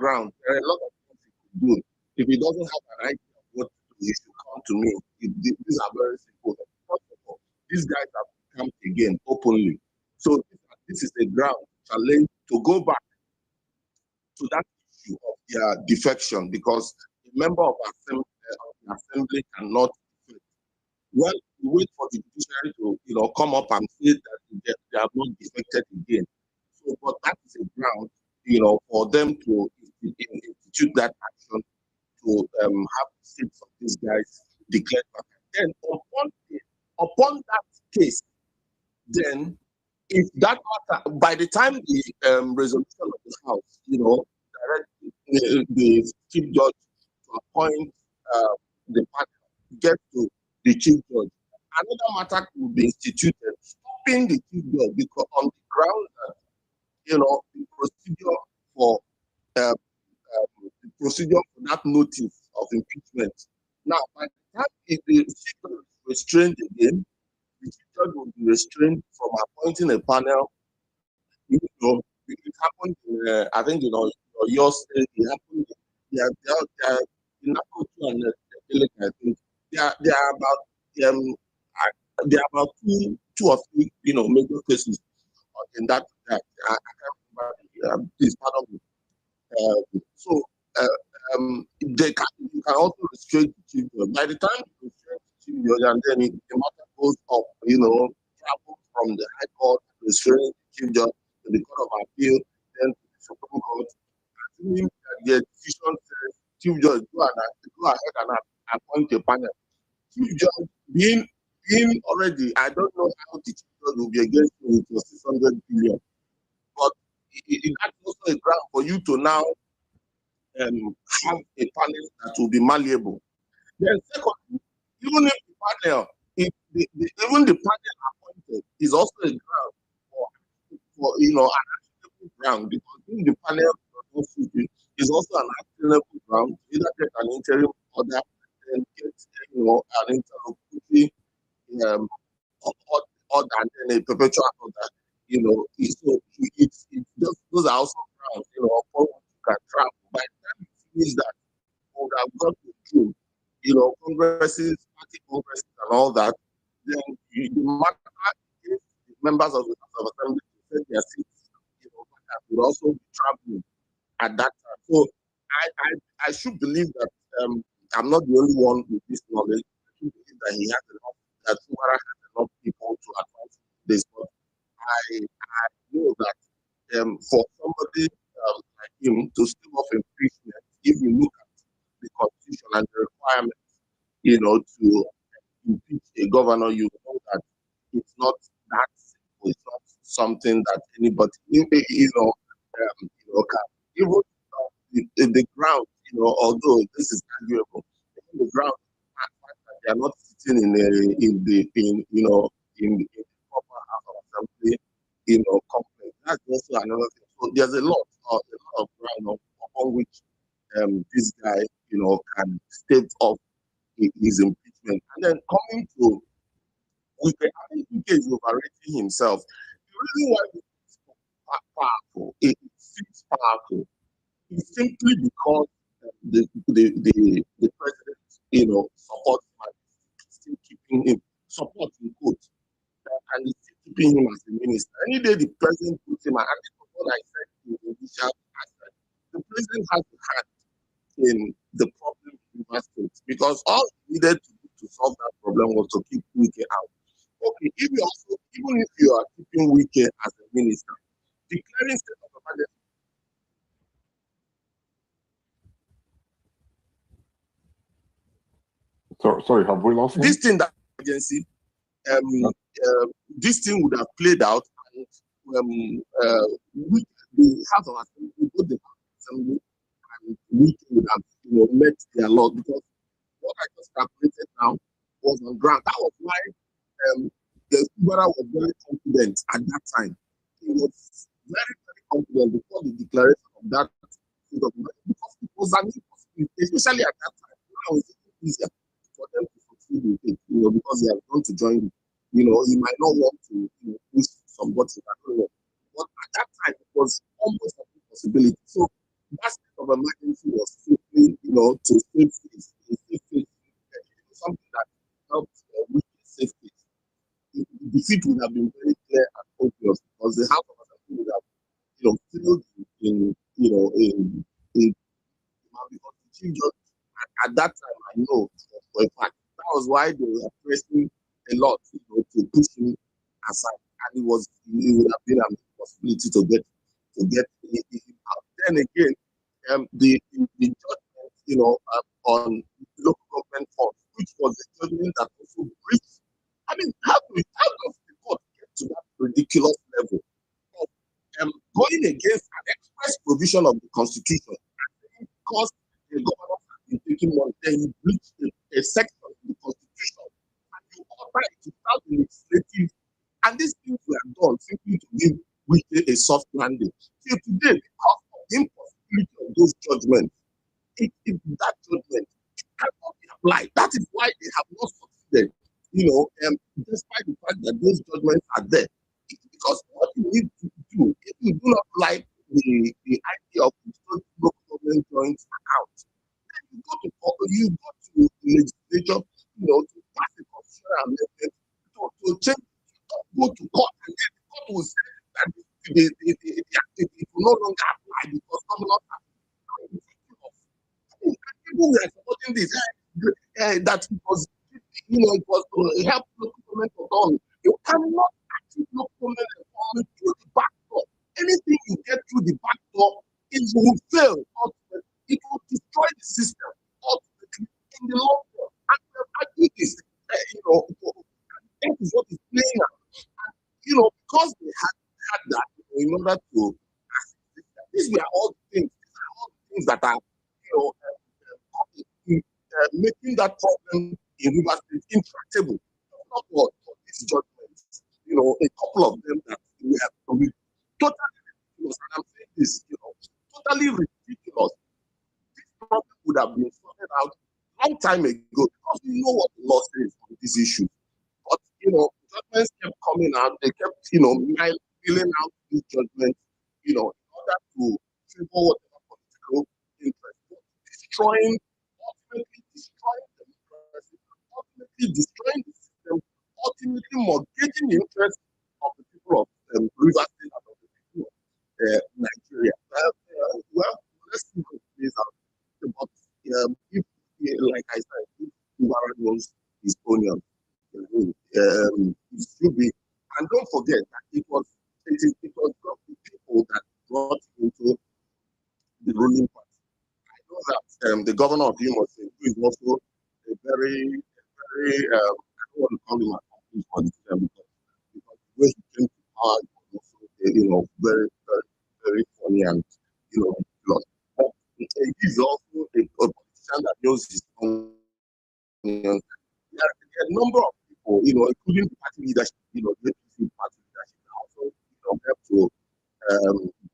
background, there are a lot of things he could do. If he doesn't have an idea of what to do, he should come to me. These are very simple. First of all, these guys have come again openly. So this is a ground challenge to go back to that issue of their defection, because a member of the assembly cannot defect. Well, we wait for the judiciary to come up and say that they have not defected again. So, but that is a ground, for them to institute that action, to have the seats of these guys declared vacant. Then upon that case, then if that matter, by the time the resolution of the House, direct the chief judge to appoint the panel, get to the chief judge, another matter could be instituted stopping the chief judge, because on the ground that the procedure for that notice of impeachment. Now, by the time the chief judge is restrained again, the chief judge will be restrained from appointing a panel. It happened in, I think, your state, it happened in Nakotu and I think there are about two or three, major cases in that. I can't remember. Please pardon me. You can also restrain the chief judge. By the time you restrain the chief judge, and then the matter goes up, travel from the High Court, restraining the chief judge to the Court of Appeal, then to the Supreme Court. Assuming that the decision says, chief judge, go ahead and appoint a panel. Chief judge being already, I don't know how the chief judge will be against me with your 600 billion, but that's also a ground for you to now have a panel that will be malleable. Then secondly, even if the panel, even the panel appointed is also a ground for an actionable ground, because in the panel is also an actionable ground, either get an interim order and get an interlocutory order and then a perpetual order. So it's just, those are also grounds, upon which you can travel. By the time you finish that, we would have gone to June, congresses, party congresses and all that. Then the matter if the members of the House of Assembly to set their seats, would also be traveling at that time. So I should believe that I'm not the only one with this knowledge. I should believe that he has enough, that Fubara has enough people to advance this. But I know that for somebody like him to still off impeachment, if you look at the constitution and the requirements, to impeach a governor, you know that it's not that simple. It's not something that anybody, can. Even the ground, although this is arguable, the ground, they are not sitting in the proper House of Assembly, complex. That's also another thing. So there's a lot of ground upon which this guy, can stave off his impeachment. And then coming to WIKE, I think WIKE is overrating himself. The reason why it's powerful, it seems powerful, is simply because the president, supports him, still keeping him, support in quote, and is still keeping him as a minister. Any day the president puts him, and I think what I said in the initial aspect, the president has a hand in the problem in Rivers State, because all he needed to do to solve that problem was to keep WIKE out. Okay, even if you are keeping WIKE as a minister, declaring state of emergency. Sorry, have we lost this thing? That agency, this thing would have played out, and the House of Assembly, both the House of Assembly and WIKE would have met their law, because what I just calculated now was on ground. That was why the Fubara was very confident at that time. He was very, very confident before the declaration of that, because it was an impossibility, especially at that time. Now it's easier for them to succeed with it, because they are going to join. He might not want to push some buttons, I don't know. But at that time, it was almost an impossibility. So that state of to save face, something that helps with save face. The defeat would have been very clear and obvious because the House of Assembly would have, filled in, in because the chief judge at that time, I know for a fact, that was why they were pressing a lot, to push him aside, and it would have been an impossibility to get him out. Then again, the judgment, on local government funds, which was a judgment that also breached. I mean, how does the court get to that ridiculous level of going against an express provision of the Constitution? Because the governor has been taking money, then you breach a section in the Constitution and you order it without the legislative. And these things were done simply to give WIKE a soft landing. Till today, because of the impossibility of those judgments, that judgment cannot be applied. That is why they have not succeeded, despite the fact that those judgments are there. It's because what you need to do, if you do not like the idea of local government joint account, then you go to the legislature, to pass a constitutional amendment to change, go to court, and then the court will say that it will no longer apply because governors have people were supporting this, that it was, it was to help local government autonomy. You cannot achieve local government autonomy through the back door. Anything you get through the back door, it will fail ultimately. It will destroy the system ultimately in the long run. And we have argued this, that is what is playing out. And, because they had that, in order to these were all things that are, making that problem in River State intractable. Not what these judgments, a couple of them that we have totally ridiculous. And I'm saying this, totally ridiculous. This problem would have been sorted out long time ago because we know what the law says on this issue. But judgments kept coming out. They kept, filling out these judgments, in order to favor whatever political interest, ultimately destroying democracy, ultimately destroying the system, ultimately mortgaging the interest of the people of River State and of the people of Nigeria. Well, let's see how it plays out. But if, like I said, if Fubara knows his onion, it should be. And don't forget that it was the people that brought into the ruling party. I know that the governor of Imo State, who is also a very, I don't want to call him a complete politician because the way he came to power was also, very, very, very funny and, ridiculous. But he's also a politician that knows his own. There are a number of people, including the party leadership, the APC party leadership, that also, help to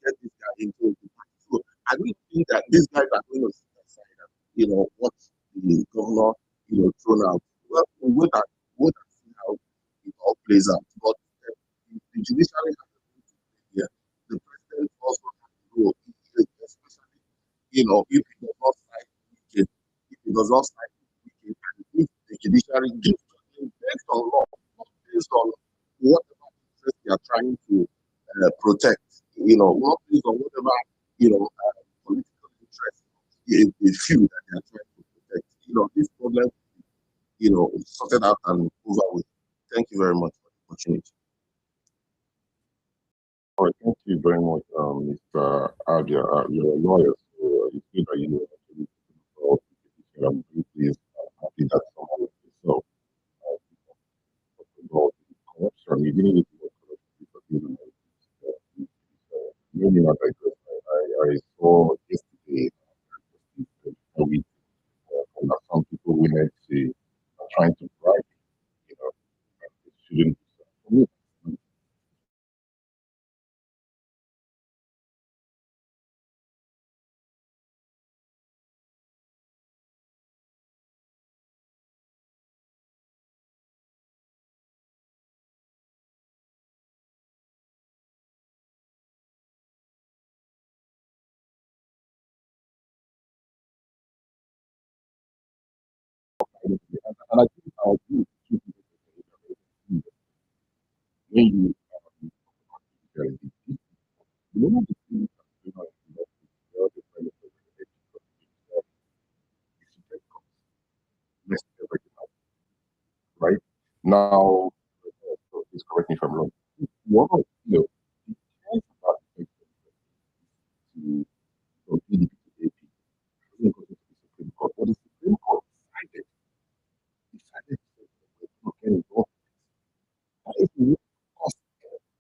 get this guy into the party. So I don't think that these guys are going to sit aside and, watch the governor, thrown out. Well, we wait and see how it all plays out. But the judiciary has a role to play here. The president also has a role, especially, if he does not side with it, if he does not side with it, and if the judiciary gives judgment based on law, not based on whatever interest they are trying to protect, not based on whatever, political interest they feel that they are trying to protect. This problem, is sorted out and over with. Thank you very much for the opportunity. All right, thank you very much, Mr. Adia. You're a lawyer, so it's good that you actually involved with the I'm really pleased and happy that someone like yourself involved in corruption. You didn't need to work corruption because you know maybe not digress. I saw yesterday a week that some people we need to are trying to bribe, and it shouldn't be so. For me, And I think I agree with two people that when you one of the things that you know, the other benefit of the mess everything up, right? Now, please correct me if I'm wrong. One of the cares about the to from PDP to AP, hasn't gotten to the Supreme Court. What the Supreme Court decided to get involved. That is what cost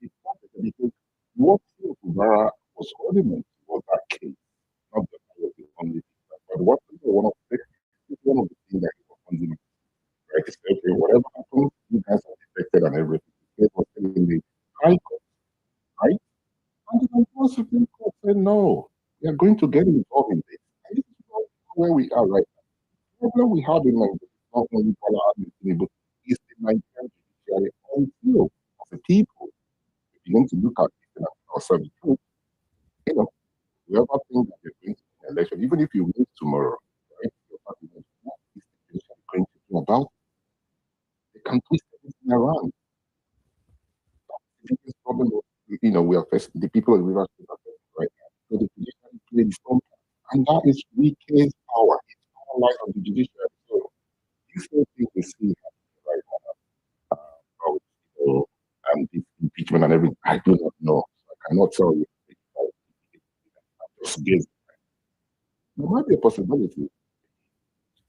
the fact that because what Fubara was holding on to was that case, not that I was the only thing. But what one of the one of the things that he was holding on to, right? Is okay, whatever happens, you guys are affected and everything. The case was still in the high court, right? And the Nigerian Supreme Court said no, we are going to get involved in this. And this is where we are right now. The problem we have in Nigeria is not only Bola Ahmed Tinubu, it's the Nigerian judiciary until as a people we begin to look at it and ourselves the truth. You know, whoever thinks that you're going to win an election, even if you win tomorrow, right? What is the judiciary going to do about it? They can twist everything around. The biggest problem, we are facing, the people of Rivers State are facing right now. So the judiciary plays its own part. And that is WIKE's power. It's power lies on the judiciary. So these whole things we see happening right now, about, this impeachment and everything, I do not know. I cannot tell you. Just guess. There might be a possibility,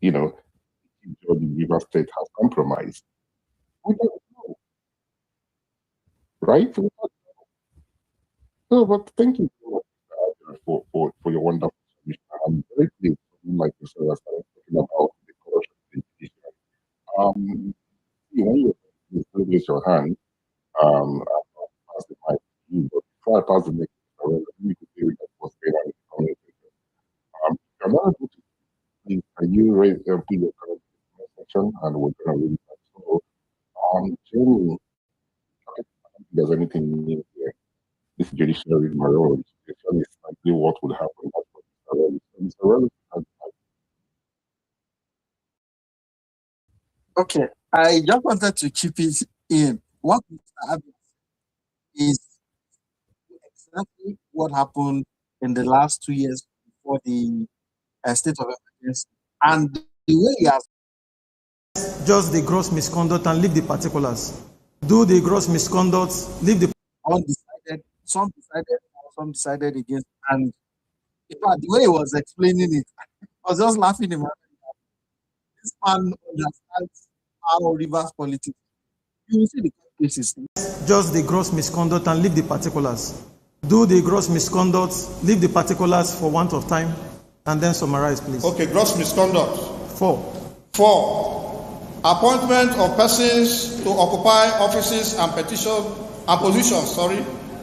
if the Rivers State has compromised. We don't know, right? We don't know. No, but thank you so much for your wonderful submission. I'm very pleased, like you said, I started talking about the corruption in the judiciary. When you raise your hand, I'll pass the mic to you, but before I pass the mic to you, let me quickly read what's going on in the community. If you're not able to speak, can you raise put your comment in the section and we're going to read it. So, Jamie, I don't think there's anything new here. This judiciary Maro is likely what would happen. That's what Mr. Rellis has. Okay, I just wanted to chip it in. What Mr. Abbott is exactly what happened in the last 2 years before the state of emergency, and the way he has just the gross misconduct and leave the particulars. Do the gross misconduct, leave the undecided, some decided against, and in fact, the way he was explaining it, I was just laughing in my head. This man understands how reverse politics. You will see the cases. Just the gross misconduct and leave the particulars. Do the gross misconduct, leave the particulars for want of time, and then summarize, please. Okay, gross misconduct. 4. Appointment of persons to occupy offices and positions,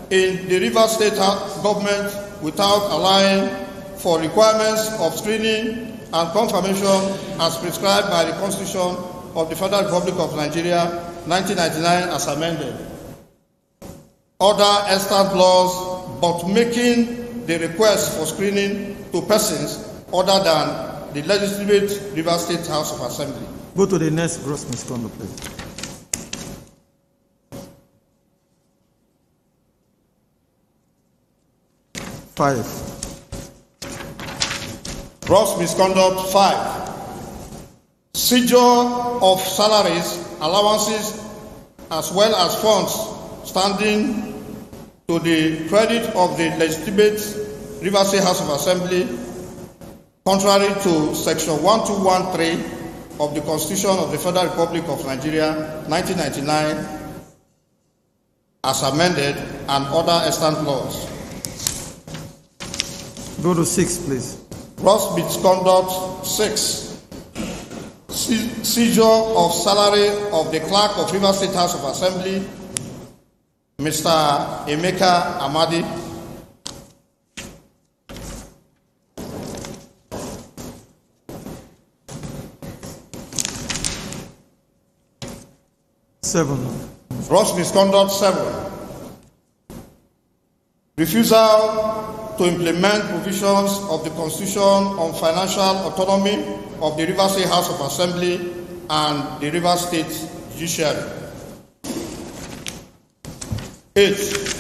in the Rivers State government without allowing for requirements of screening and confirmation as prescribed by the Constitution of the Federal Republic of Nigeria, 1999, as amended. Other extant laws, but making the request for screening to persons other than the legitimate Rivers State House of Assembly. Go to the next gross misconduct, please. Five. Gross misconduct 5. Seizure of salaries, allowances, as well as funds standing to the credit of the legitimate Rivers State House of Assembly, contrary to Section 1213 of the Constitution of the Federal Republic of Nigeria, 1999, as amended, and other extant laws. Go to 6, please. Gross misconduct 6. Seizure of salary of the clerk of Rivers State House of Assembly, Mr. Emeka Amadi. Seven. Gross misconduct 7. Refusal to implement provisions of the Constitution on financial autonomy of the Rivers State House of Assembly, and the River State Judiciary. 8.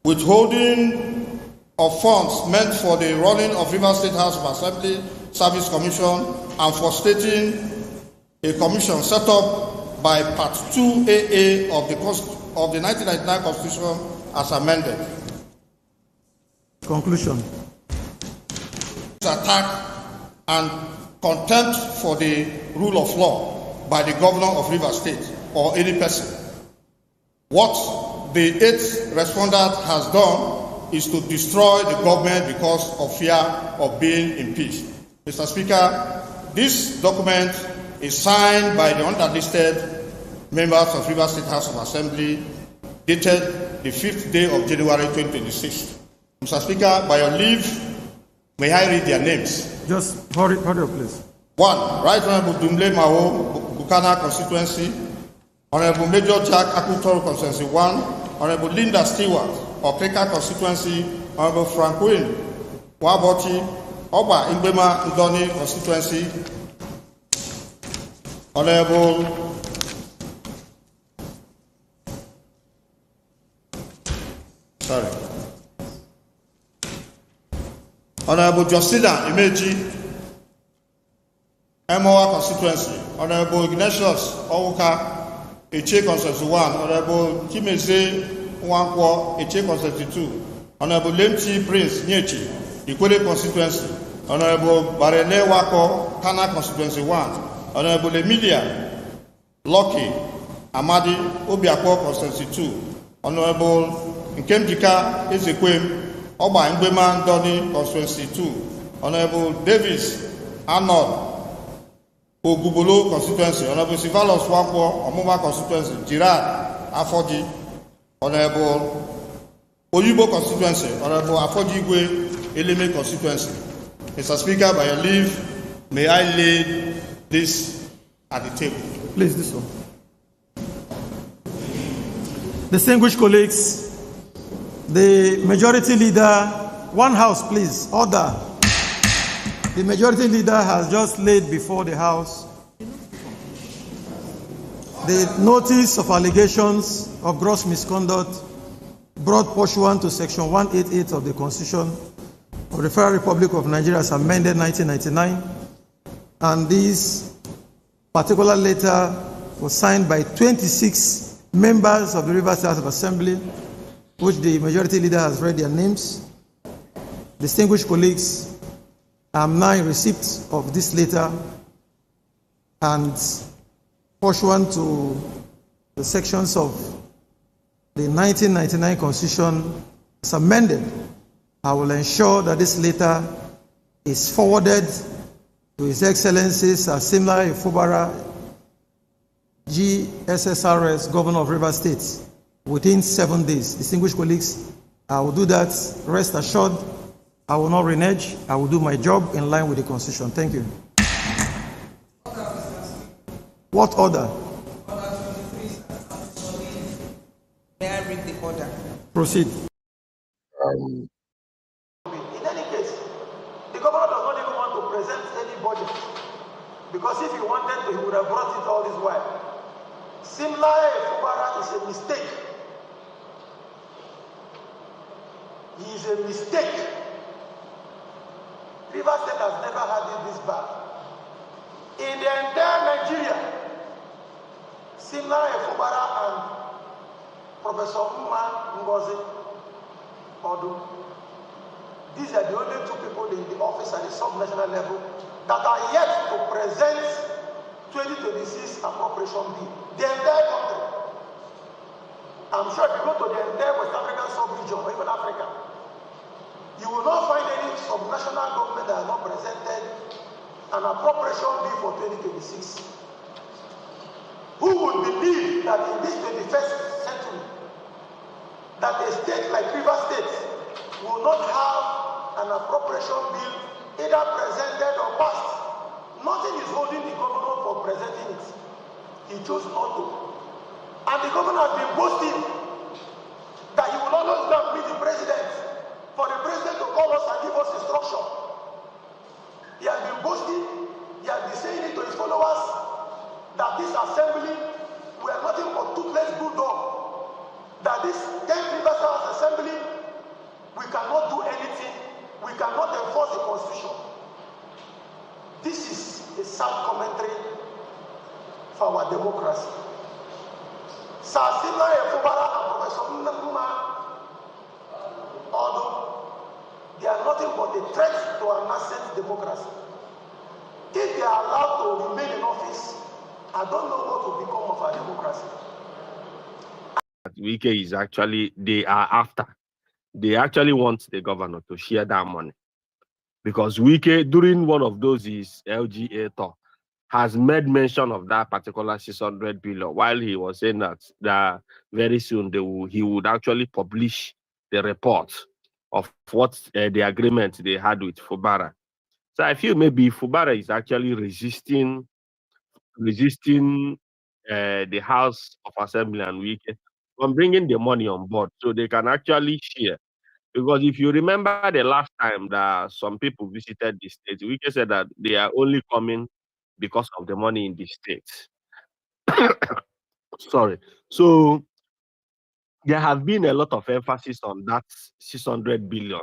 Withholding of funds meant for the running of River State House of Assembly Service Commission and for stating a commission set up by Part 2AA of the 1999 Constitution as amended. Conclusion. Attack and contempt for the rule of law by the governor of River State or any person. What the 8th respondent has done is to destroy the government because of fear of being impeached. Mr. Speaker, this document is signed by the underlisted members of River State House of Assembly, dated the 5th day of January 2026. Mr. Speaker, by your leave, may I read their names? Just hurry up, please. 1. Right Honorable Dumle Mao, Bukana constituency. Honorable Major Jack Akutoro constituency 1. Honorable Linda Stewart, Okreka constituency. Honorable Franklin Waboti, Oba Imbema Ndoni constituency. Honorable Honorable Josina Imeji, Emoa constituency. Honorable Ignatius Owuka, Eche constituency 1. Honorable Chimeze Nwankwo, Eche constituency 2. Honorable Lemchi Prince Nyechi, Ikwele constituency. Honorable Barele Wako, Kana constituency 1. Honorable Emilia Lucky Amadi, Obiakwo constituency 2. Honorable Nkemjika Ezekwem, Oba Imbema Ndoni constituency 2. Honorable Davis Arnold Ogubolo constituency. Honorable Sivalos Wakwo Omuba constituency. Girard Afoji. Honorable Oyibo constituency. Honorable Afoji Igwe Eleme constituency. Mr. Speaker, by your leave, may I lay this at the table. Please, this one. Distinguished colleagues, the majority leader, one house please, order. The majority leader has just laid before the house the notice of allegations of gross misconduct brought pursuant to section 188 of the Constitution of the Federal Republic of Nigeria as amended 1999, and this particular letter was signed by 26 members of the River State House of Assembly, which the majority leader has read their names. Distinguished colleagues, I am now in receipt of this letter, and pursuant to the sections of the 1999 Constitution as amended, I will ensure that this letter is forwarded to His Excellencies Asimla Fubara, GSSRS, Governor of River State, within 7 days. Distinguished colleagues, I will do that. Rest assured, I will not renege. I will do my job in line with the Constitution. Thank you. What order? May I read the order? Proceed. In any case, the governor does not even want to present any budget, because if he wanted to, he would have brought it all this while. Simla Fubara is a mistake. He is a mistake. River State has never had it this bad. In the entire Nigeria, Simla Fubara and Professor Umma Ngozi Odu, these are the only two people in the office at the sub-national level that are yet to present 2026 appropriation bill. The entire country. I'm sure if you go to the entire West African sub-region or even Africa, you will not find any sub-national government that has not presented an appropriation bill for 2026. Who would believe that in this 21st century, that a state like River State will not have an appropriation bill either presented or passed? Nothing is holding the governor for presenting it. He chose not to. And the governor has been boasting that he will always go and meet the president for the president to call us and give us instruction. He has been boasting, he has been saying it assembly were nothing but toothless bulldog. That this 10 Rivers House Assembly, we cannot do anything. We cannot enforce the constitution. This is a sad commentary for our democracy. Sir Fubara and Professor Nnakuma, although they are nothing but a threat to our nascent democracy. If they are allowed to remain in office, I don't know what will become of our democracy. WIKE is actually, they are after. They actually want the governor to share that money. Because WIKE, during one of those his LGA talk, has made mention of that particular 600 billion, while he was saying that very soon he would actually publish the report of what the agreement they had with Fubara. So I feel maybe Fubara is actually resisting the House of Assembly and WIKE from bringing the money on board so they can actually share. Because if you remember the last time that some people visited the state, WIKE said that they are only coming because of the money in the state. Sorry. So there have been a lot of emphasis on that 600 billion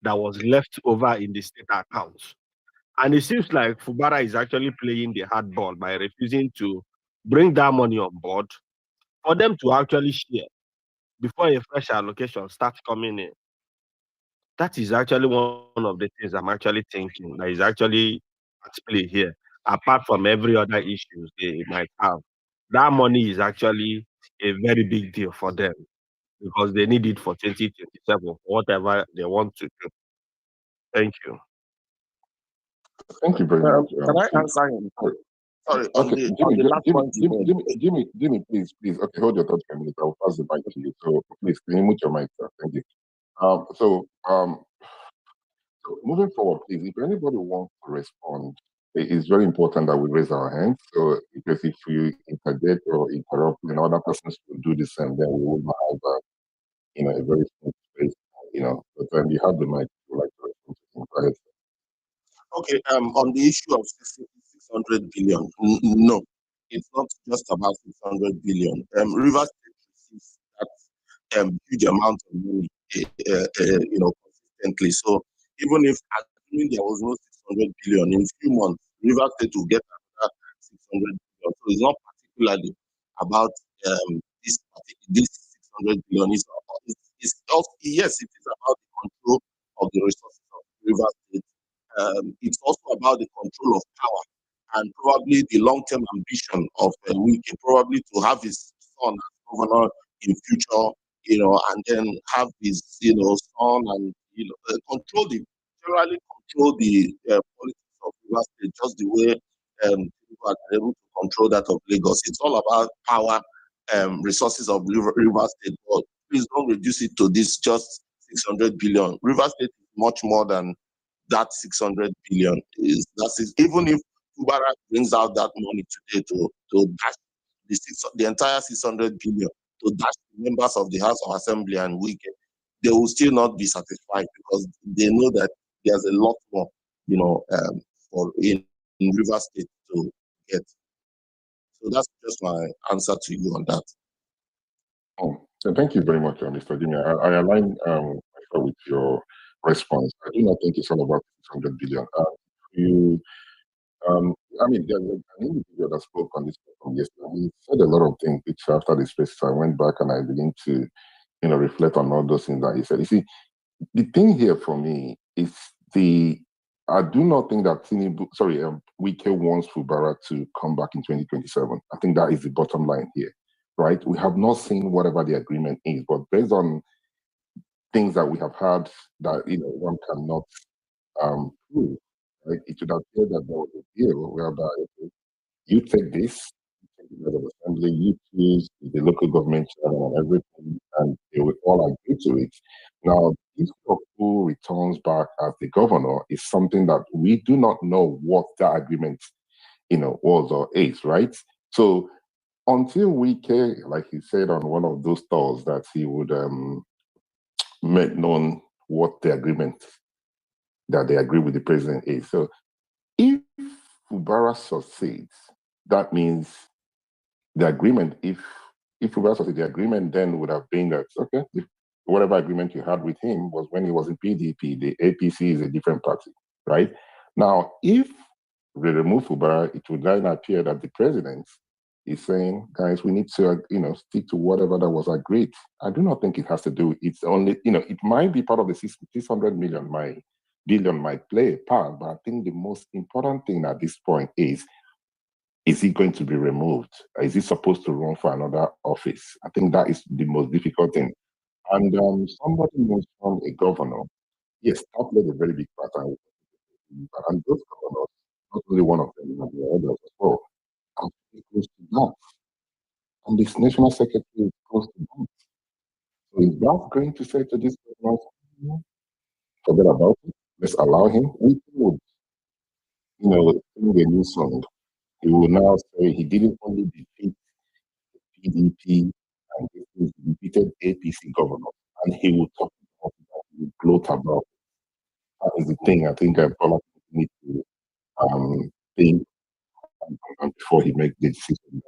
that was left over in the state accounts. And it seems like Fubara is actually playing the hardball by refusing to bring that money on board for them to actually share before a fresh allocation starts coming in. That is actually one of the things I'm actually thinking that is actually at play here. Apart from every other issues they might have, that money is actually a very big deal for them because they need it for 2027, whatever they want to do. Thank you. Thank you very much. Can I answer him? Sorry, Okay, Jimmy, please. Okay, hold your thought for a minute. I'll pass the mic to you. So please, can you mute your mic, sir? Thank you. So moving forward, please, if anybody wants to respond, it is very important that we raise our hands. So because if we interject or interrupt, other persons will do the same, then we will have a very small space. But then you have the mic. If you like to respond to him. Go ahead. Okay, on the issue of 600 billion, no, it's not just about 600 billion. Rivers State receives that huge amount of money, consistently. So even if assuming there was no 600 billion in a few months, Rivers State will get another 600 billion. So it's not particularly about this 600 billion. It's also, yes, it is about the control of the resources of Rivers State. It's also about the control of power and probably the long-term ambition of WIKE, probably to have his son as governor in future, and then have his, son and, generally control the politics of Rivers State, just the way people are able to control that of Lagos. It's all about power, resources of Rivers State, but please don't reduce it to this just 600 billion. Rivers State is much more than that 600 billion. Even if Fubara brings out that money today to dash the entire 600 billion to dash the members of the House of Assembly and WIKE, they will still not be satisfied because they know that there's a lot more, for in Rivers State to get. So that's just my answer to you on that. So thank you very much, Mr. Jimmy. I align myself with your response. I do not think it's all about 600 billion. There was an individual that spoke on this platform yesterday. He said a lot of things, which after the space, I went back and I began to, reflect on all those things that he said. You see, the thing here for me is I do not think that WIKE wants Fubara to come back in 2027. I think that is the bottom line here, right? We have not seen whatever the agreement is, but based on things that we have had that, one cannot prove, right? It should appear that there was a deal whereby you take this, you take the head of assembly, you choose the local government chairman and everything, and they will all agree to it. Now, if who returns back as the governor is something that we do not know what that agreement, was or is, right? So until WIKE, like he said on one of those tours, that he would make known what the agreement that they agree with the president is. So if Fubara succeeds, that means the agreement, if Fubara said the agreement then would have been that, okay, whatever agreement you had with him was when he was in PDP, the APC is a different party, right? Now, if we remove Fubara, it would then appear that the president is saying, guys, we need to, stick to whatever that was agreed. I do not think it has to do, it's only, it might be part of the 600 billion might play a part, but I think the most important thing at this point is he going to be removed? Is he supposed to run for another office? I think that is the most difficult thing. And somebody mentioned a governor. Yes, that played a very big part. And those governors, not only one of them, but the others as well, are close to that. And this national secretary is close to that. So is that going to say to this governor, forget about it, let's allow him? We would, sing a new song. He will now say he didn't only defeat the PDP and he defeated APC governor, and he will talk about that, he will gloat about it. That is the thing I think Bola need to think before he makes the decision,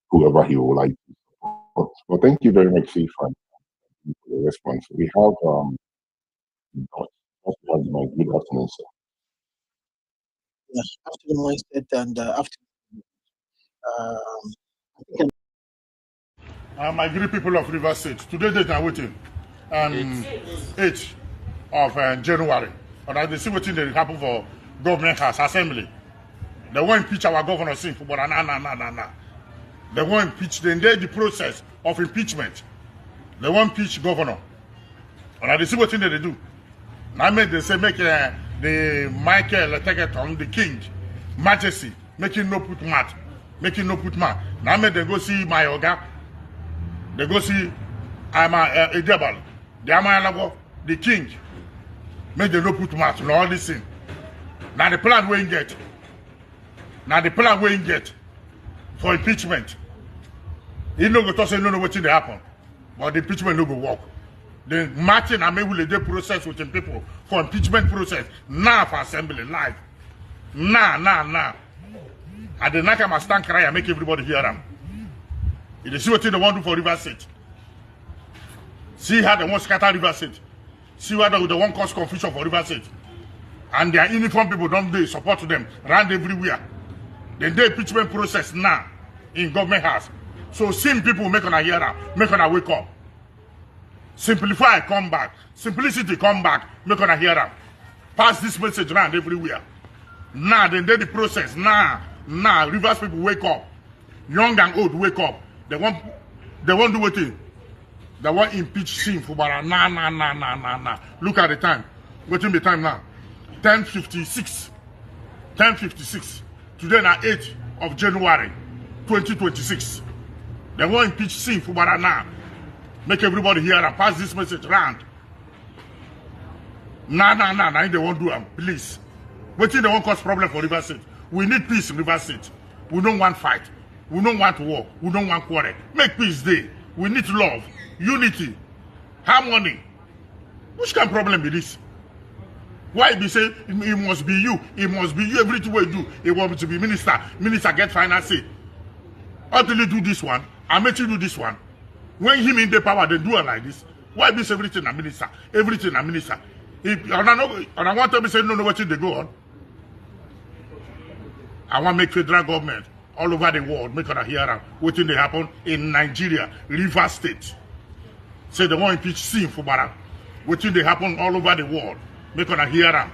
whoever he would like to support. Well, thank you very much, Chief, for the response. We have my good afternoon, sir. Yes, afternoon, Wednesday, and afternoon. I greet people of River State. Today date I'm waiting. 8th of January. And I see what thing that happen for government house assembly. They won't impeach our governor sin for nah. They won't impeach. They did the process of impeachment. They won't impeach governor. And I see what thing that they do. Now they say make the Michael Tegeton, the king, majesty, making no put mat. Now they go see my Oga. They go see a devil, the king. Make them no put mat on all this thing. Now the plan we get. For impeachment. He no go to say no what they happen. But the impeachment no go work. The Martin and May will do process with the people for impeachment process. Now for assembly live. Nah. And the night I stand cry and make everybody hear them. If they see what they want to do for River State. See how they want to scatter River State. See why they want cause confusion for River State. And their uniform people don't do support to them around everywhere. Then the impeachment process now in government house. So same people make on a hear them, make on a wake up. Simplify, come back. Simplicity, come back. Make on a hear them. Pass this message around everywhere. Now, then the process. Now, Rivers people wake up. Young and old wake up. They won't do what thing. They want impeach him for Fubara. Nah. Look at the time. What's in the time now? 10:56. 10:56. Today now 8th of January 2026. They want impeach him for Fubara now. Make everybody hear and pass this message around. Nah. They won't do them. Please. What thing they won't cause problem for River State? We need peace in River State. We don't want fight. We don't want war. We don't want quarrel. Make peace day. We need love, unity, harmony. Which kind of problem is this? Why be say it must be you? It must be you. Everything we do, it wants to be minister. Minister get final say. Until you do this one, I make you do this one. When him in the power, they do it like this. Why be everything a minister? Everything a minister. And I want to be saying no what they go on. I want to make federal government all over the world make it hear what thing they happen in Nigeria, River State. Say they want to impeach Sim Fubara. What thing they happen all over the world. Make it hear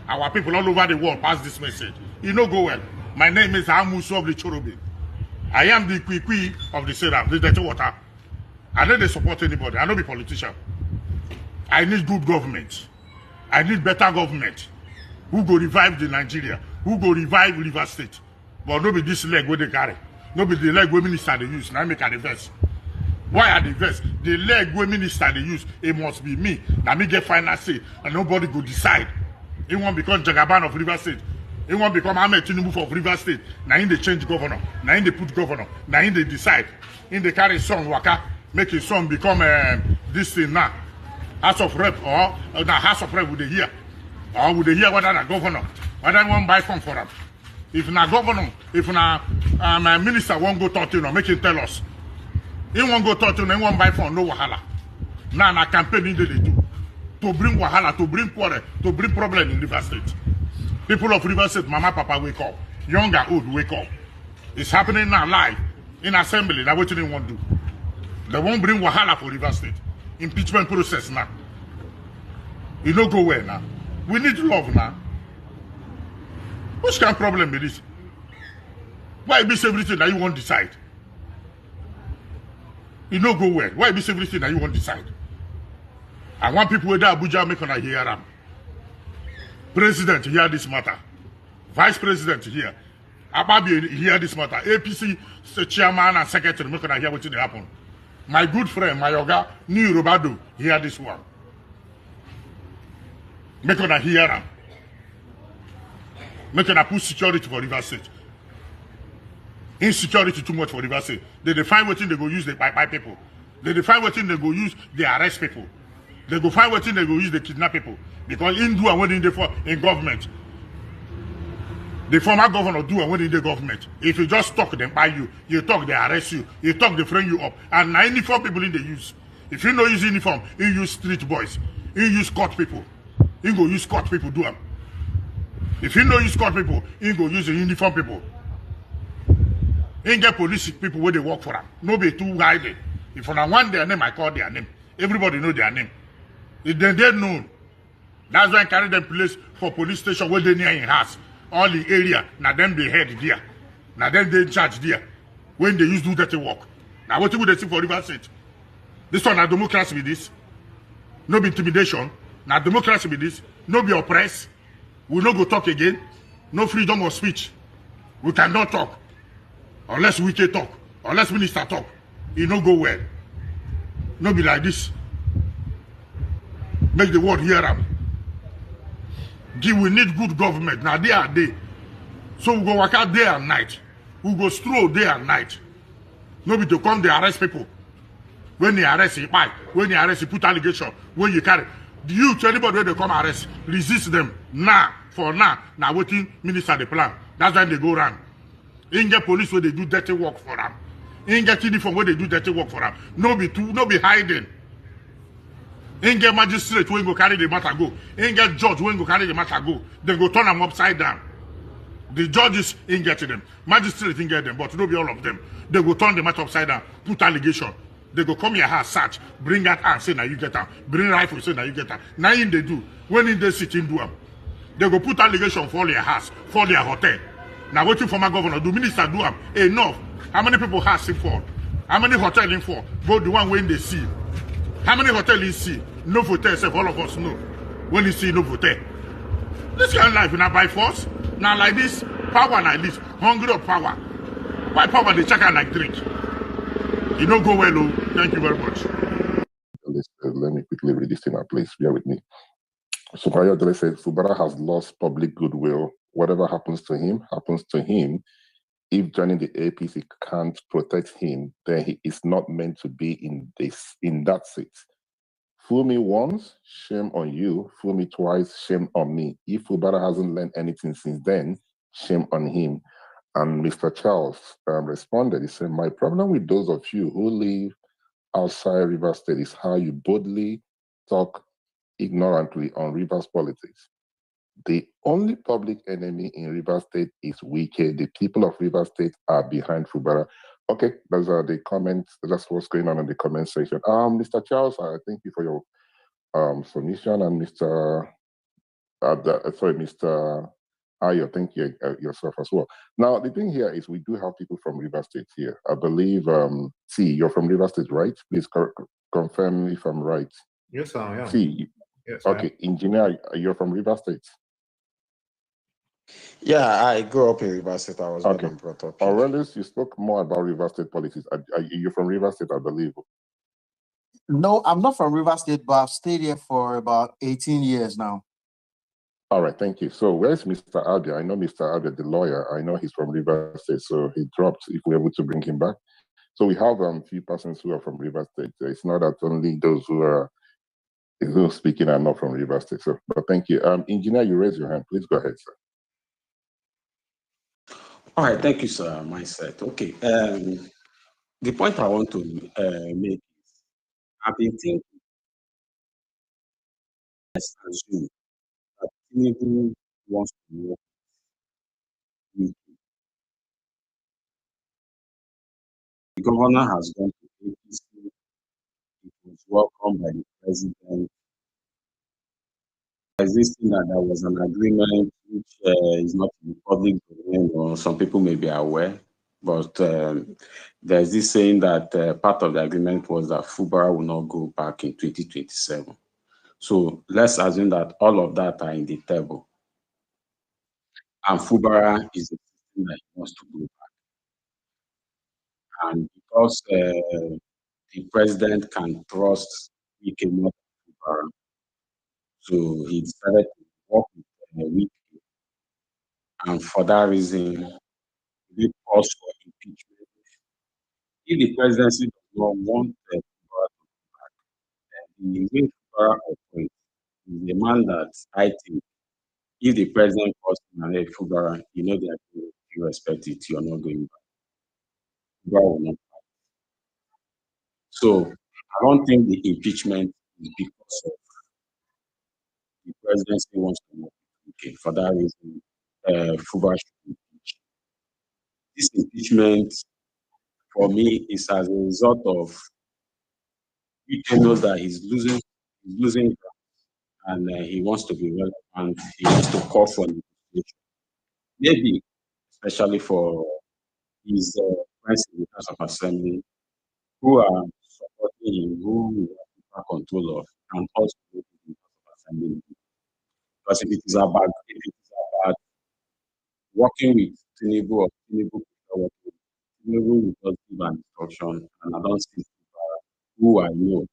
our people all over the world pass this message. You know go well. My name is Amusu of the Chorobi. I am the Kwikwi of the Seraph, the dirty water. I don't support anybody. I don't be politician. I need good government. I need better government. Who go revive the Nigeria? Who go revive River State? But no be this leg where they carry. No be the leg where minister they use. Now make a diverse. Why are they verse? The leg where minister they use, it must be me. Now me get final say. And nobody go decide. It won't become Jagaban of River State. It won't become Ahmed Tinubu of River State. Now in they change governor. Now in they put governor. Now in they decide. In they carry son waka. Make his son become this thing now. House of Rep or the House of Rep would they hear? Or would they hear whether the governor? Whether one buy phone for them? If na governor, if na my minister won't go talk to you, make him tell us. He won't go talk to you, he won't buy phone, no wahala. Now na campaign they do to bring wahala, to bring quarrel, to bring problem in River State. People of River State, mama, papa, wake up. Young and old, wake up. It's happening now live in assembly. That's what they want to do. They won't bring wahala for River State. Impeachment process now. You don't go where now. We need love now. Which kind of problem is this? Why be everything that you won't decide? You don't go where? Why be everything that you won't decide? I want people with Abuja make on hear them. President hear this matter. Vice President here. Ababi hear this matter. APC chairman and secretary make on hear what will happen. My good friend, my yoga, New Robado, hear this one. Make on hear them. Make on put security for River State. Insecurity too much for River State. They define what thing they go use, they buy people. They define what thing they go use, they arrest people. They go find what thing they go use, they kidnap people. Because in do and when in government. The former governor do and when in the government. If you just talk, they buy you. You talk, they arrest you. You talk, they frame you up. And 94 people in the use. If you don't use uniform, you use street boys. You use court people. You go use court people, do them. If you don't use court people, you go use the uniform people. You get police people where they work for them. Nobody too hiding. If I want their name, I call their name. Everybody know their name. If they know. That's why I carry them place for police station where they near in house. All the area, now them they head there. Now them they in charge there. When they use do dirty work. Now what do they see for River State? This one a democracy with this. No be intimidation. Now democracy with this. No be oppressed. We no go talk again. No freedom of speech. We cannot talk. Unless WIKE talk. Unless minister talk. It no go well. No be like this. Make the world hear them. We need good government. Now they are day. So we go work out day and night. We go stroll day and night. Nobody to come they arrest people. When they arrest you buy. When they arrest you put allegation. When you carry. You to anybody when they come arrest, resist them. Now, for now. Now waiting minister the plan. That's when they go around. In get police where they do dirty work for them. In get uniform where they do dirty work for them. No be hiding. Ain't get magistrate when go carry the matter go. Ain't get judge when go carry the matter go. They go turn them upside down. The judges ain't getting them. Magistrate ain't get them, but no be all of them. They go turn the matter upside down, put allegation. They go come your house, search, bring that hand, say now you get them. Bring rifle, say now you get them. Now in they do. When in they sit in do them. They go put allegation for their house, for their hotel. Now waiting for my governor, do minister do them. Enough. How many people house in for? How many hotel in for? Go the one when they see. How many hotels you see? No hotel, so all of us know. When you see no hotel. This kind of life, now by force, now like this, power like this, hungry of power. Why power they check out like drink? You don't go well, oh. Thank you very much. Let me quickly read this thing out, please. Bear with me. So Kayodele said, Fubara has lost public goodwill. Whatever happens to him, happens to him. If joining the APC can't protect him, then he is not meant to be in that seat. Fool me once, shame on you. Fool me twice, shame on me. If Fubara hasn't learned anything since then, shame on him. And Mr. Charles responded, he said, my problem with those of you who live outside River State is how you boldly talk ignorantly on Rivers politics. The only public enemy in River State is WIKE. The people of River State are behind Fubara. Okay, those are the comments. That's what's going on in the comment section. Mr. Charles, I thank you for your submission, and Mr. Mr. Ayo, thank you yourself as well. Now, the thing here is we do have people from River State here. I believe, T, you're from River State, right? Please confirm if I'm right. Yes, I am. T, yes, okay, engineer, you're from River State. Yeah, I grew up in River State. I was born Okay. and brought up here. Aurelius, you spoke more about River State politics. You're from River State, I believe. No, I'm not from River State, but I've stayed here for about 18 years now. All right, thank you. So where's Mr. Abia? I know Mr. Abia, the lawyer. I know he's from River State, so he dropped if we're able to bring him back. So we have a few persons who are from River State. It's not that only those who are speaking are not from River State. So, but thank you. Engineer, you raise your hand. Please go ahead, sir. All right, thank you, sir. Mindset. Okay. The point I want to make is I've been thinking, let's assume that Tinubu wants to work with the governor has gone to APC. It was welcomed by the president. There's this thing that there was an agreement which is not in the public domain, or some people may be aware, but there's this saying that part of the agreement was that Fubara will not go back in 2027. So let's assume that all of that are in the table, and Fubara is the system that he wants to go back. And because the president can trust WIKE more than Fubara, so he decided to work with WIKE, and for that reason, they calls for impeachment. If the presidency does not want Fubara to go back, then the way Fubara operates is a man that I think if the president calls him and hey, Fubara, you know that you respect it, you're not going back. Fubara will not. So I don't think the impeachment is because of the presidency wants to work with UK. For that reason, Fubara should be impeached. This impeachment, for me, is as a result of UK knows that he's losing ground, and he wants to be relevant. He wants to call for negotiation. Maybe, especially for his friends in the House of Assembly who are supporting him, who we have control of, and also in the House of Assembly. Because if it is about working with Tinubu or Tinubu will just give an instruction, and I don't see people who I know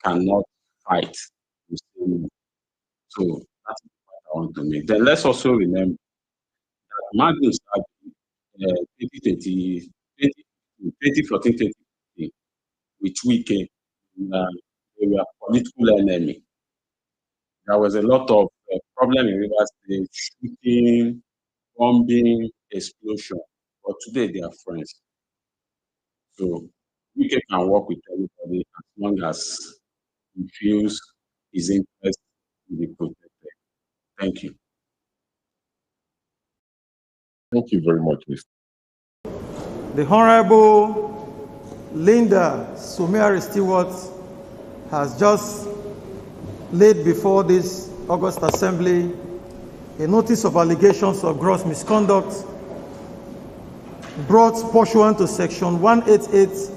cannot fight to say no. So that's the point I want to make. Then let's also remember that Magnus had 2020, 2014, 2015, with WIKE, they were political enemy. There was a lot of problem in Rivers State, shooting, bombing, explosion. But today they are friends. So WIKE can work with everybody as long as he feels his interest will be protected. Thank you. Thank you very much, Mr. The Honorable Linda Sumeri Stewart has just laid before this August Assembly a notice of allegations of gross misconduct brought pursuant to Section 188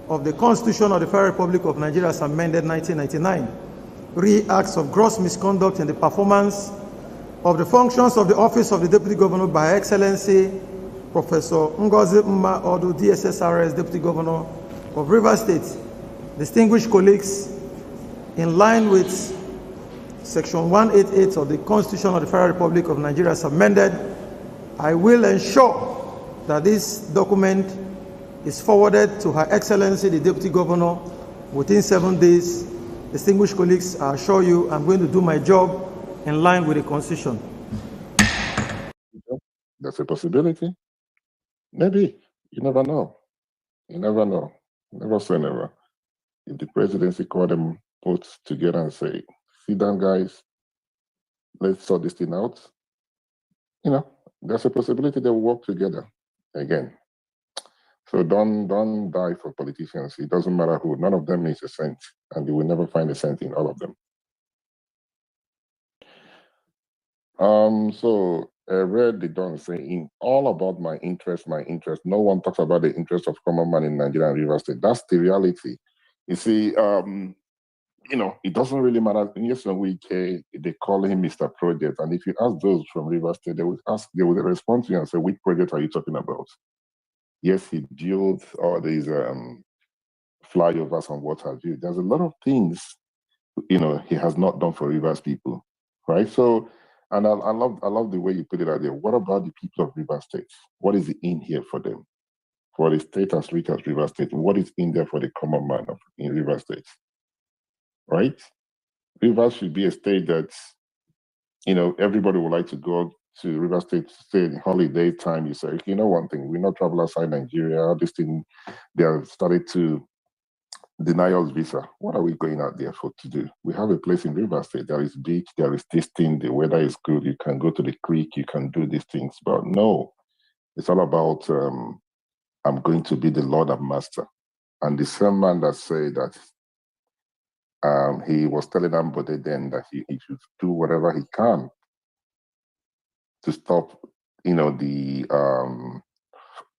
of the Constitution of the Federal Republic of Nigeria as amended 1999, 3 acts of gross misconduct in the performance of the functions of the office of the Deputy Governor by Her Excellency Professor Ngozi Mma Odu, DSSRS Deputy Governor of Rivers State. Distinguished colleagues, in line with Section 188 of the Constitution of the Federal Republic of Nigeria as amended, I will ensure that this document is forwarded to Her Excellency the Deputy Governor within 7 days. Distinguished colleagues, I assure you I'm going to do my job in line with the Constitution. That's a possibility. Maybe. You never know. You never know. Never say never. If the presidency called them both together and say, sit down, guys, let's sort this thing out, there's a possibility they will work together again. So don't die for politicians. It doesn't matter who. None of them makes a cent, and you will never find a cent in all of them. So I read the Don saying all about my interest. No one talks about the interest of common man in Nigeria and Rivers State. That's the reality. You see, it doesn't really matter. In yesterday week, they call him Mr. Project, and if you ask those from Rivers State, they would respond to you and say, "Which project are you talking about?" Yes, he built all these flyovers and what have you. There's a lot of things, he has not done for Rivers people, right? So, and I love the way you put it out there. What about the people of Rivers State? What is in here for them? For the state as rich as Rivers State, what is in there for the common man in Rivers State? Right? Rivers should be a state that, everybody would like to go to River State, say in holiday time, you say, you know one thing, we not travel outside Nigeria. This thing, they have started to deny us visa. What are we going out there for to do? We have a place in River State. There is beach, there is this thing, the weather is good. You can go to the creek, you can do these things. But no, it's all about I'm going to be the Lord and Master. And the same man that said that he was telling Ambode then that he should do whatever he can to stop, the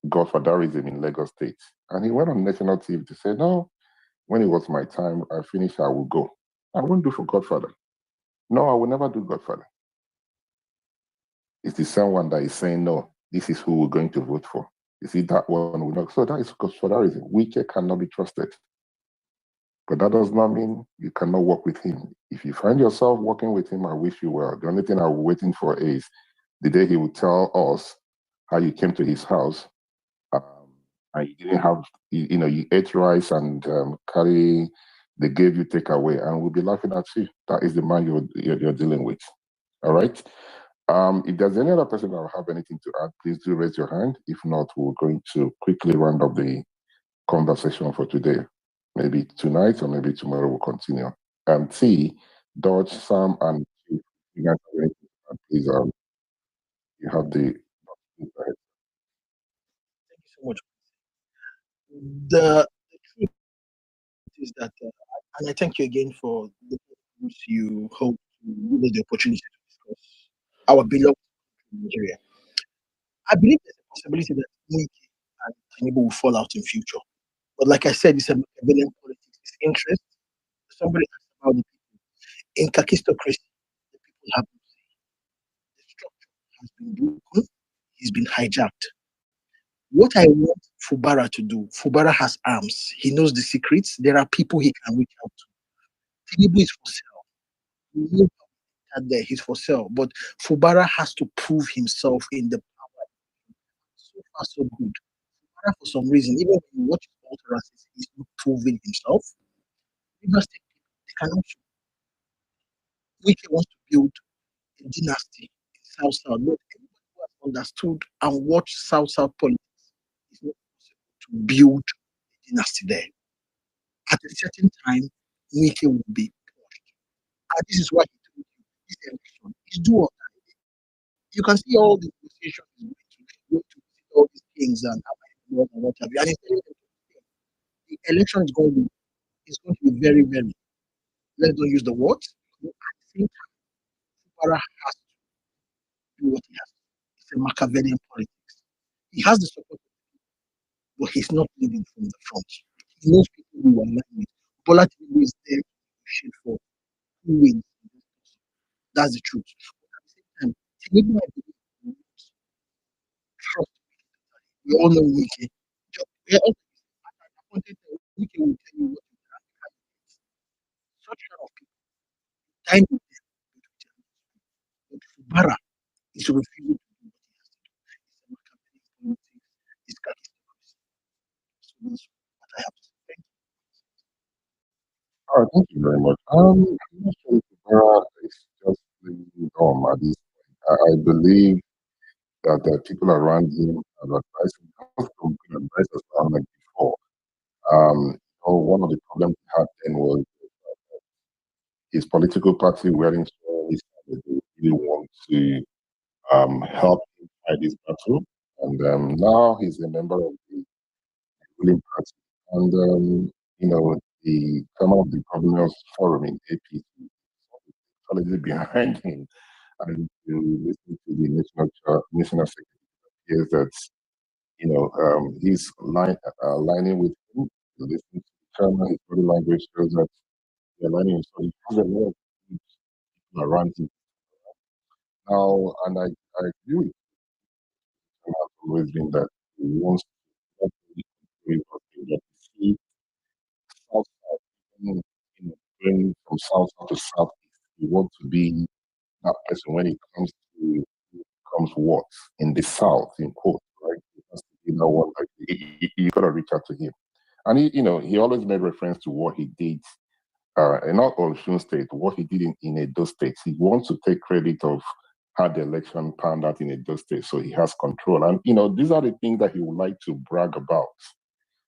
godfatherism in Lagos State. And he went on national TV to say, no, when it was my time, I finished, I will go. I won't do for Godfather. No, I will never do Godfather. It's the same one that is saying, no, this is who we're going to vote for. You see, that one will not. So that is godfatherism. WIKE cannot be trusted. But that does not mean you cannot work with him. If you find yourself working with him, I wish you well. The only thing I'm waiting for is the day he will tell us how you came to his house and you didn't have, you ate rice and they gave you takeaway, and we'll be laughing at you. That is the man you're dealing with. All right. If there's any other person that will have anything to add, please do raise your hand. If not, we're going to quickly round up the conversation for today. Maybe tonight or maybe tomorrow we'll continue. T, Dodge, Sam, and Chief, you guys have anything to add, please, you have the. Thank you so much. The truth is that, and I thank you again for the news you hope to give us the opportunity to discuss our beloved Nigeria. I believe there's a possibility that Wiki and Tinubu will fall out in future. But like I said, it's a Machiavellian politics. It's interest. Somebody asked about the people. In kakistocracy, the people have no say. The structure has been broken. He's been hijacked. What I want Fubara to do, Fubara has arms. He knows the secrets. There are people he can reach out to. Tinubu is for sale. We know that there he's for sale. But Fubara has to prove himself in the power. So far, so good. Fubara, for some reason, even when you watch his utterances, he's not proving himself. River State people, they cannot show. Wike wants to build a dynasty in South South. Not everybody who has understood and watched South South politics is not possible to build a dynasty there. At a certain time, Wike will be pushed. And this is why he told you this election is do or die. You can see all the negotiations he's going to visit all these things and what have you. And he's telling them the election is going to be very, very, let's not use the words. At the same time, Fubara has to do what he has to. It's a Machiavellian politics. He has the support, but he's not leading from the front. He knows people who are like with. Bola Tinubu is there to negotiate for who wins. That's the truth. But at the same time, Tinubu, I believe, will not trust Wike. We all know Wike. We are all appointed Wike will tell you what you can. Such kind of people, time with them, but Fubara is refusing to do what he has to do. It's a Machiavellian politics. It's kakistocracy. So that's what I have to say. Thank you. All right, thank you very much. I'm not sure if Fubara is just the norm at this point. I believe that the people around him have advised him, not some good advisors, unlike before. One of the problems he had then was his political party wearing strongly that they really want to help him fight this battle. And now he's a member of the ruling party. And, the chairman of the Governors Forum in APC solidly behind him. And to listen to the national secretary appears that, he's aligning with him. To listen to the chairman, his body language shows that he's aligning. So he has a lot of people around him. Now, and I agree with him, has always been that he wants to not only control but to see South South, even, going from South South to Southeast. He wants to be that person when it comes to comes what in the South, in quote, right? He has to be that one. Like, you gotta reach out to him, and he always made reference to what he did. And not Osun State, what he did in Edo State. He wants to take credit of had the election panned out in Edo State, so he has control. And these are the things that he would like to brag about.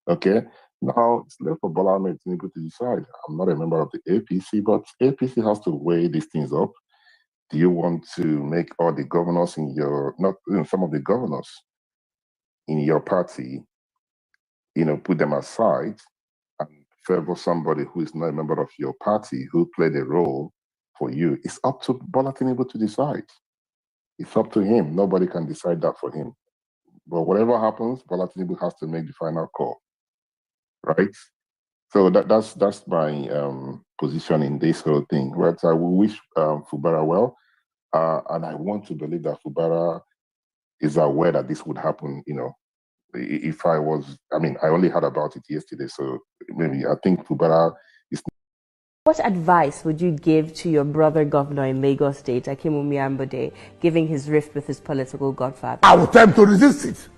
Okay, now it's left for Bola Ahmed Tinubu to decide. I'm not a member of the APC, but APC has to weigh these things up. Do you want to make all the governors in your, some of the governors in your party, put them aside and favor somebody who is not a member of your party who played a role for you? It's up to Bola Tinubu to decide. It's up to him. Nobody can decide that for him. But whatever happens, Bola Tinubu has to make the final call, right? So that's my position in this whole thing. Right? I will wish Fubara well, and I want to believe that Fubara is aware that this would happen. If I only heard about it yesterday, so maybe I think Fubara is. What advice would you give to your brother governor in Lagos State, Akinwumi Ambode, giving his rift with his political godfather? I will tell him to resist it.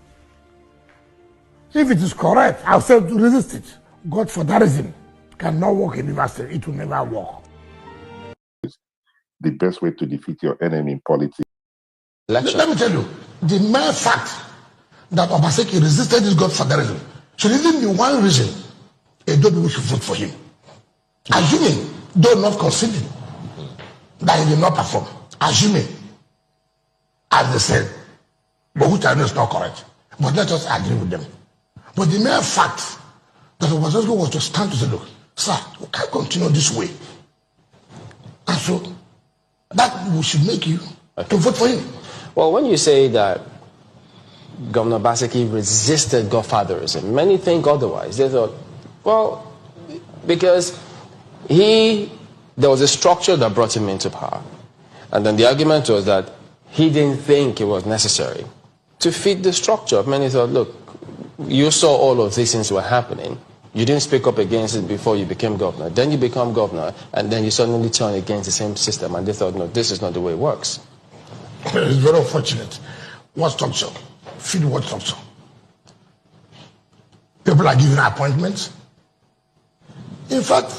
If it is correct, I'll say to resist it. Godfatherism cannot work in university. It will never work. The best way to defeat your enemy in politics. Let me tell you, the mere fact that Obaseki resisted this godfatherism should even be one reason Edo people should vote for him. Assuming, though not conceding, that he did not perform. Assuming, as they said, but which I know is not correct. But let us agree with them. But the mere fact that Obaseki was to stand to say, look, sir, we can't continue this way. And so, that we should make you to vote for him. Well, when you say that Governor Obaseki resisted godfatherism, many think otherwise. They thought, well, because there was a structure that brought him into power. And then the argument was that he didn't think it was necessary to fit the structure. Many thought, look, you saw all of these things were happening. You didn't speak up against it before you became governor. Then you become governor, and then you suddenly turn against the same system. And they thought, no, this is not the way it works. It's very unfortunate. What structure? Feed what structure? People are giving appointments. In fact,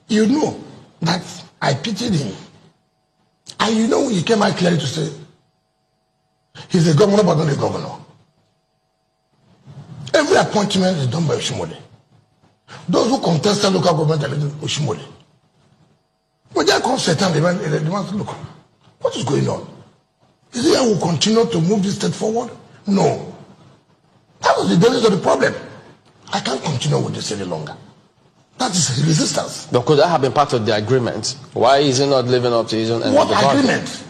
you know that I pitied him. And you know he came out clearly to say, he's a governor but not a governor. Every appointment is done by Oshimole. Those who contest the local government are Oshimole. When they come set and they want to look, what is going on? Is it I will continue to move this state forward? No. That was the basis of the problem. I can't continue with this any longer. That is resistance. But could that have been part of the agreement? Why is he not living up to his own end of the bargain? What agreement?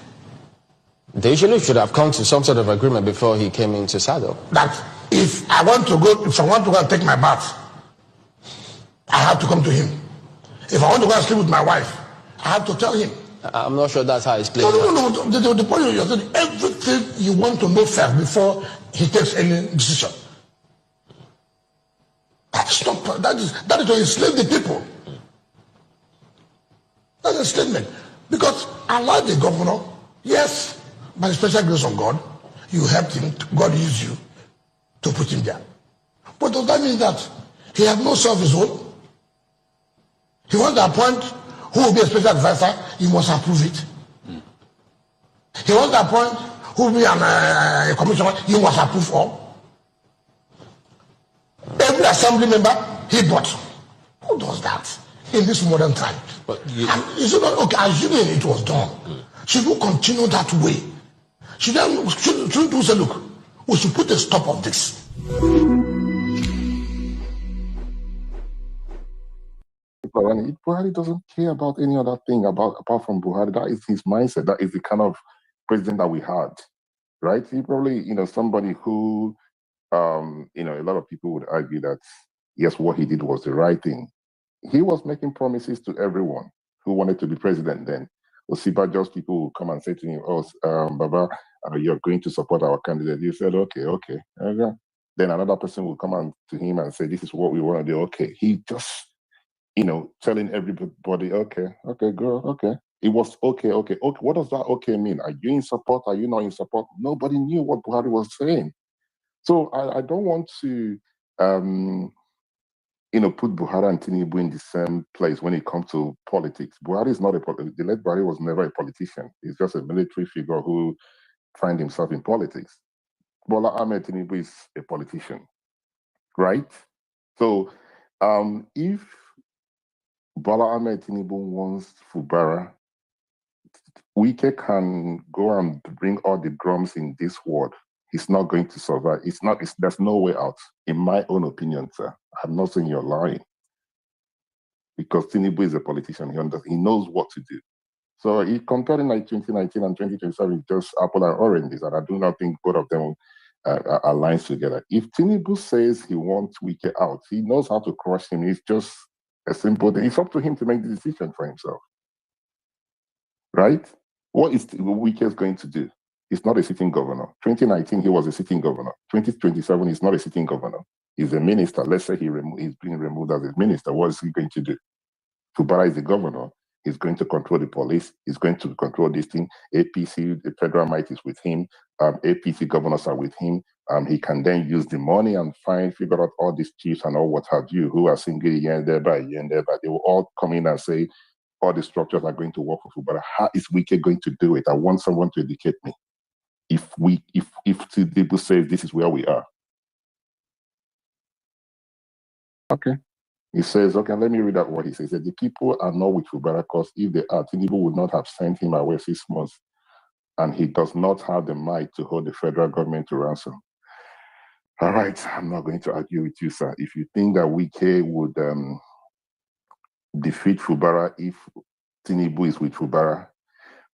They usually should have come to some sort of agreement before he came into saddle. That if I want to go and take my bath, I have to come to him. If I want to go and sleep with my wife, I have to tell him. I'm not sure that's how it's playing. No. The point you're saying, everything you want to know first before he takes any decision. That is to enslave the people. That's a statement. Because unlike the governor, yes, by the special grace of God, you helped him, God used you to put him there. But does that mean that he has no self his own? He wants to appoint who will be a special advisor, he must approve it. He wants to appoint who will be a commissioner, he must approve all. Every assembly member, he bought. Who does that in this modern time? Is it not okay? Assuming it was done, should we continue that way? Shouldn't we say, look, we should put a stop of this? Buhari doesn't care about any other thing apart from Buhari. That is his mindset. That is the kind of president that we had, right? He probably, somebody who, a lot of people would argue that, yes, what he did was the right thing. He was making promises to everyone who wanted to be president then. Osibajo's people would come and say to him, Baba, you're going to support our candidate. You said, okay. Then another person will come to him and say, this is what we want to do. Okay. He just, telling everybody, okay, girl, okay. It was okay. What does that okay mean? Are you in support? Are you not in support? Nobody knew what Buhari was saying. So I don't want to put Buhari and Tinubu in the same place when it comes to politics. Buhari is not the late Buhari was never a politician. He's just a military figure who find himself in politics. Bola Ahmed Tinubu is a politician, right? So if Bola Ahmed Tinubu wants Fubara, WIKE can go and bring all the drums in this world. He's not going to survive. There's no way out, in my own opinion, sir. I'm not saying you're lying. Because Tinubu is a politician, he knows what to do. So comparing like 2019 and 2027, just apple and oranges, and I do not think both of them aligns together. If Tinubu says he wants WIKE out, he knows how to crush him. It's just a simple thing. It's up to him to make the decision for himself, right? What is WIKE going to do? He's not a sitting governor. 2019, he was a sitting governor. 2027, he's not a sitting governor. He's a minister. Let's say he's being removed as a minister. What is he going to do? Fubara is the governor. He's going to control the police. He's going to control this thing. APC, the federal might is with him. APC governors are with him. He can then use the money and figure out all these chiefs and all what have you, who are single here and there by year and there, but they will all come in and say, all the structures are going to work for Fubara. How is WIKE going to do it? I want someone to educate me. If Tinubu says this is where we are. Okay. He says, okay, let me read out what he says. He said, the people are not with Fubara because if they are, Tinubu would not have sent him away 6 months. And he does not have the might to hold the federal government to ransom. All right, I'm not going to argue with you, sir. If you think that WIKE would defeat Fubara if Tinubu is with Fubara,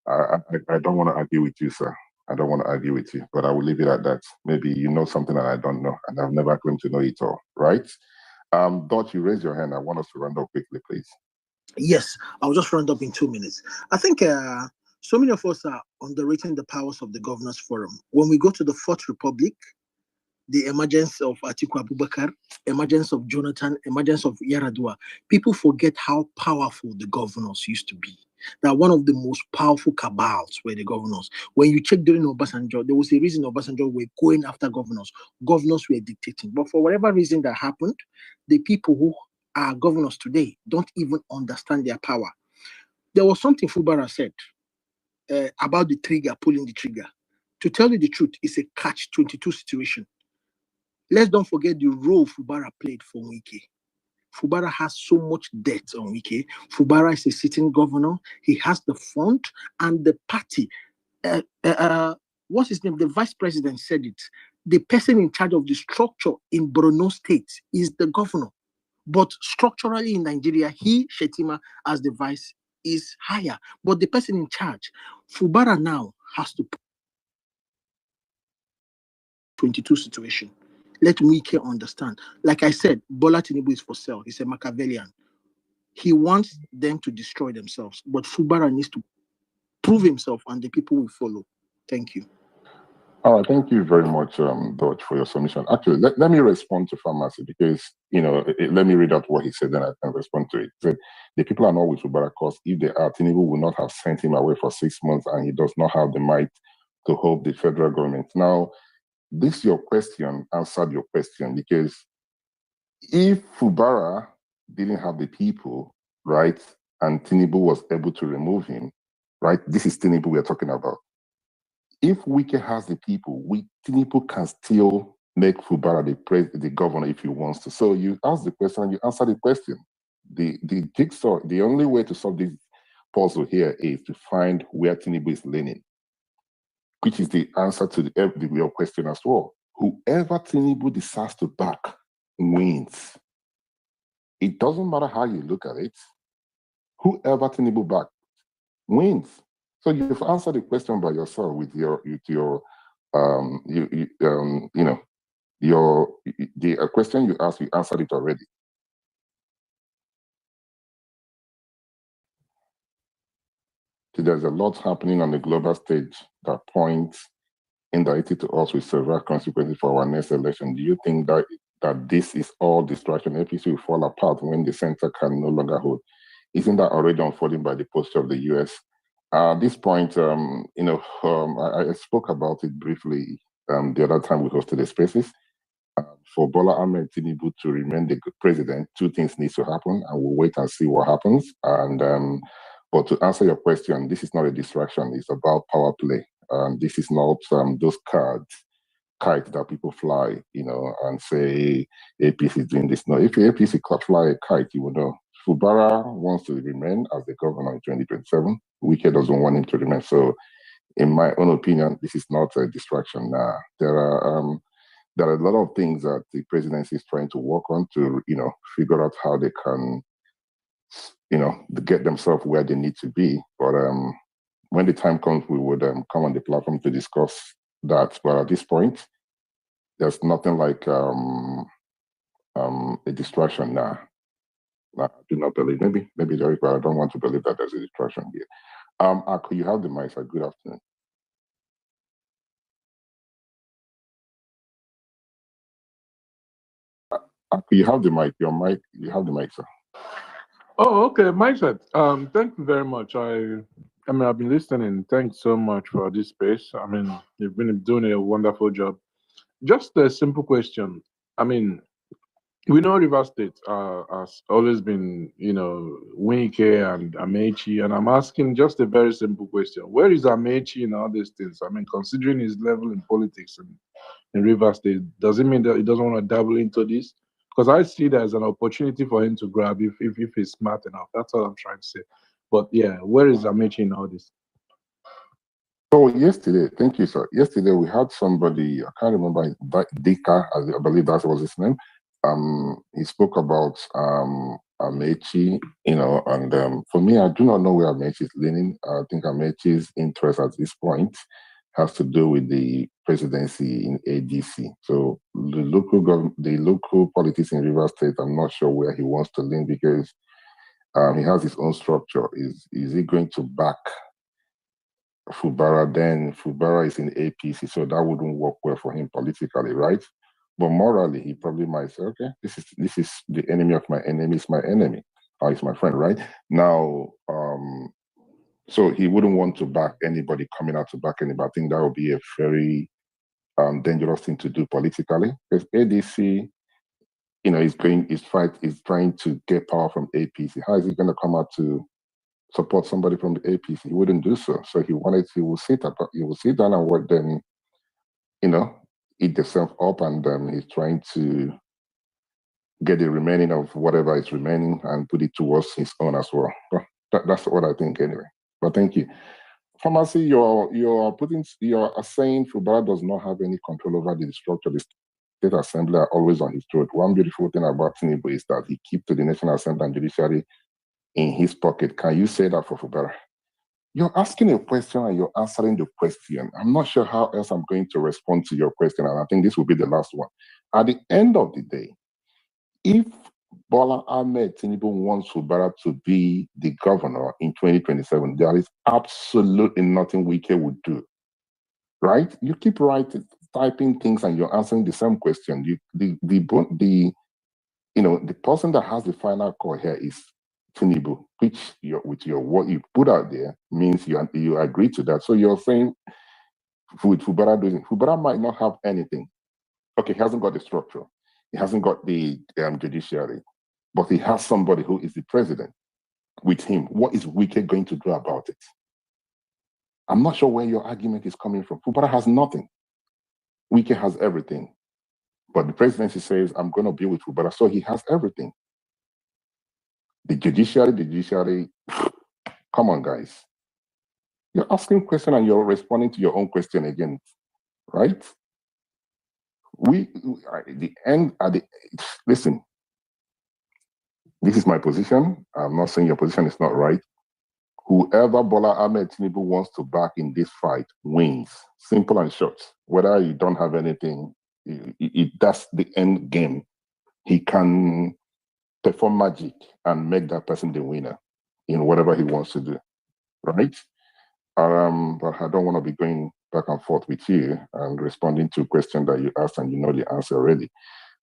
I don't want to argue with you, sir. I don't want to argue with you, but I will leave it at that. Maybe you know something that I don't know, and I've never claimed to know it all, right? Dot, you raise your hand. I want us to round up quickly, please. Yes, I'll just round up in 2 minutes. I think so many of us are underrating the powers of the Governors Forum. When we go to the Fourth Republic, the emergence of Atiku Abubakar, emergence of Jonathan, emergence of Yaradua, people forget how powerful the governors used to be. That one of the most powerful cabals were the governors. When you check during Obasanjo, there was a reason Obasanjo were going after governors. Governors were dictating. But for whatever reason that happened, the people who are governors today don't even understand their power. There was something Fubara said about the trigger, pulling the trigger. To tell you the truth, it's a catch-22 situation. Let's don't forget the role Fubara played for WIKE. Fubara has so much debt on WIKE. Fubara is a sitting governor. He has the fund and the party. What's his name? The vice president said it. The person in charge of the structure in Borno State is the governor. But structurally in Nigeria, Shetima, as the vice, is higher. But the person in charge, Fubara now has to put 22 situation. Let WIKE understand. Like I said, Bola Tinubu is for sale. He's a Machiavellian. He wants them to destroy themselves. But Fubara needs to prove himself and the people will follow. Thank you. All right, thank you very much, Dodge, for your submission. Actually, let me respond to Pharmacy because, let me read out what he said, then I can respond to it. He said, the people are not with Fubara because if they are, Tinubu will not have sent him away for 6 months and he does not have the might to hold the federal government. Now, this your question answered your question because if Fubara didn't have the people, right, and Tinubu was able to remove him, right, this is Tinubu we're talking about. If WIKE has the people, Tinubu can still make Fubara the governor if he wants to. So you ask the question and you answer the question. The jigsaw, the only way to solve this puzzle here is to find where Tinubu is leaning, which is the answer to your question as well. Whoever Tinubu decides to back wins. It doesn't matter how you look at it. Whoever Tinubu back wins. So you've answered the question by yourself with the question you asked, you answered it already. So there's a lot happening on the global stage that points indirectly to us with severe consequences for our next election. Do you think that this is all distraction? APC will fall apart when the center can no longer hold. Isn't that already unfolding by the posture of the US? At this point, I spoke about it briefly the other time we hosted the spaces. For Bola Ahmed Tinubu to remain the president, two things need to happen, and we'll wait and see what happens. And but to answer your question, this is not a distraction. It's about power play. This is not those kites that people fly, and say APC is doing this. No, if APC could fly a kite, you would know. Fubara wants to remain as the governor in 2027. WIKE doesn't want him to remain. So, in my own opinion, this is not a distraction. There are a lot of things that the presidency is trying to work on to, figure out how they can, get themselves where they need to be. But when the time comes, we would come on the platform to discuss that. But at this point, there's nothing like a distraction now. I do not believe. Maybe Derek, but I don't want to believe that there's a distraction here. Aku, you have the mic, sir. Good afternoon. Aku, you have the mic. You have the mic, sir. Oh, okay. Mike said, thank you very much. I've been listening. Thanks so much for this space. I mean, you've been doing a wonderful job. Just a simple question. I mean, we know Rivers State has always been, WIKE and Amechi, and I'm asking just a very simple question. Where is Amechi in all these things? I mean, considering his level in politics in Rivers State, does it mean that he doesn't want to dabble into this? Because I see that as an opportunity for him to grab if he's smart enough. That's all I'm trying to say. But yeah, where is Amechi in all this? So yesterday, thank you, sir. Yesterday we had somebody, I can't remember, Dika, I believe that was his name. He spoke about Amechi, and for me, I do not know where Amechi is leaning. I think Amechi's interest at this point has to do with the presidency in ADC. So the local politics in Rivers State, I'm not sure where he wants to lean because he has his own structure. Is he going to back Fubara? Then Fubara is in APC, so that wouldn't work well for him politically, right? But morally, he probably might say, okay, this is the enemy of my enemy is my enemy, or it's my friend, right? Now, so he wouldn't want to back anybody coming out to back anybody. I think that would be a very dangerous thing to do politically. Because ADC, is trying to get power from APC. How is he going to come out to support somebody from the APC? He wouldn't do so. So he will sit down and work them, eat themselves up, and he's trying to get the remaining of whatever is remaining and put it towards his own as well. That's what I think anyway. But thank you. Pharmacy, you're saying Fubara does not have any control over the structure. The State Assembly are always on his throat. One beautiful thing about Tinubu is that he keeps the National Assembly and Judiciary in his pocket. Can you say that for Fubara? You're asking a question and you're answering the question. I'm not sure how else I'm going to respond to your question, and I think this will be the last one. At the end of the day, if Bola Ahmed Tinubu wants Fubara to be the governor in 2027, there is absolutely nothing WIKE would do, right? You keep typing things and you're answering the same question. The person that has the final call here is Tinubu, which what you put out there means you agree to that. So you're saying with Fubara doing, Fubara might not have anything. Okay, he hasn't got the structure. He hasn't got the judiciary, but he has somebody who is the president with him. What is WIKE going to do about it? I'm not sure where your argument is coming from. Fubara has nothing. WIKE has everything. But the presidency says, I'm going to be with Fubara, so he has everything. The judiciary, come on, guys. You're asking a question and you're responding to your own question again, right? Listen, this is my position. I'm not saying your position is not right. Whoever Bola Ahmed Tinubu wants to back in this fight wins. Simple and short. Whether you don't have anything, that's the end game. He can perform magic and make that person the winner in whatever he wants to do, right? But I don't want to be going back and forth with you and responding to a question that you asked and you know the answer already.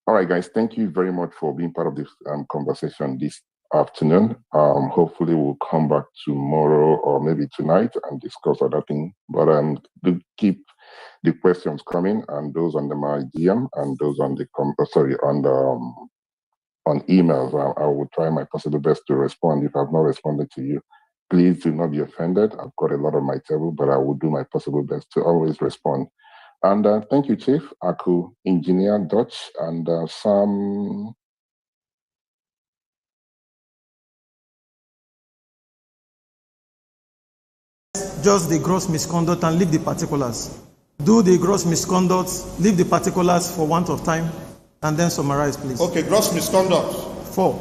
All right, guys, thank you very much for being part of this conversation this afternoon. Hopefully we'll come back tomorrow or maybe tonight and discuss other things. But do keep the questions coming, and those on my DM and those on the on emails. I will try my possible best to respond. If I've not responded to you, please do not be offended. I've got a lot on my table, but I will do my possible best to always respond. And thank you, Chief, Aku, Engineer Dutch, and Sam. Just the gross misconduct and leave the particulars. Do the gross misconduct, leave the particulars for want of time, and then summarize, please. Okay, gross misconduct. 4.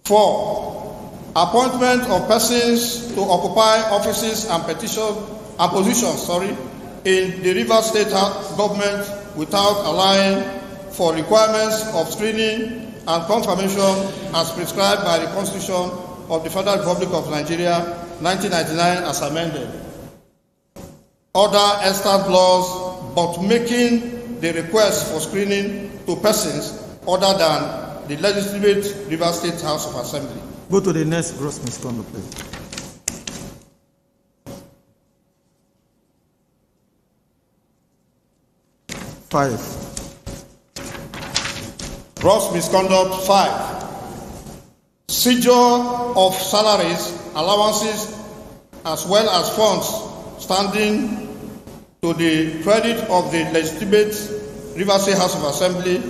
4. Appointment of persons to occupy offices and positions, in the Rivers State government without allowing for requirements of screening and confirmation as prescribed by the Constitution of the Federal Republic of Nigeria, 1999, as amended. Other extant laws, but making the request for screening to persons other than the legitimate Rivers State House of Assembly. Go to the next gross misconduct, please. Five. Gross misconduct 5. Seizure of salaries, allowances, as well as funds standing to the credit of the legitimate Rivers State House of Assembly,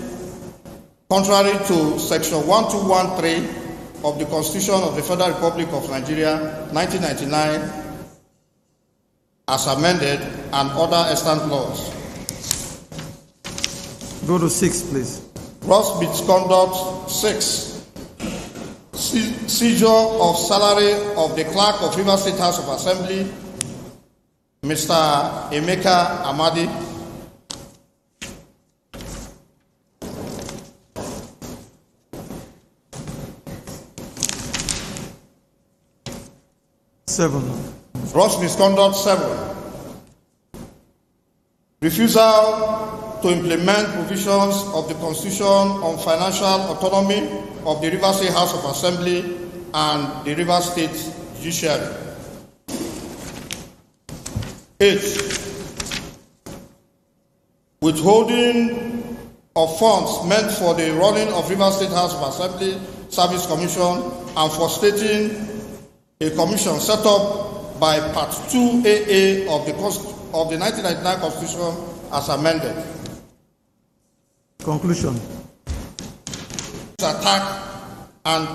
contrary to Section 1213 of the Constitution of the Federal Republic of Nigeria, 1999, as amended, and other extant laws. Go to 6, please. Gross misconduct 6. Seizure of salary of the clerk of Rivers State House of Assembly, Mr. Emeka Amadi. Seven. Gross misconduct 7. Refusal to implement provisions of the Constitution on financial autonomy of the Rivers State House of Assembly and the Rivers State Judiciary. 8. Withholding of funds meant for the running of Rivers State House of Assembly Service Commission and for stating a commission set up by Part 2AA of the 1999 Constitution as amended. Conclusion. Attack and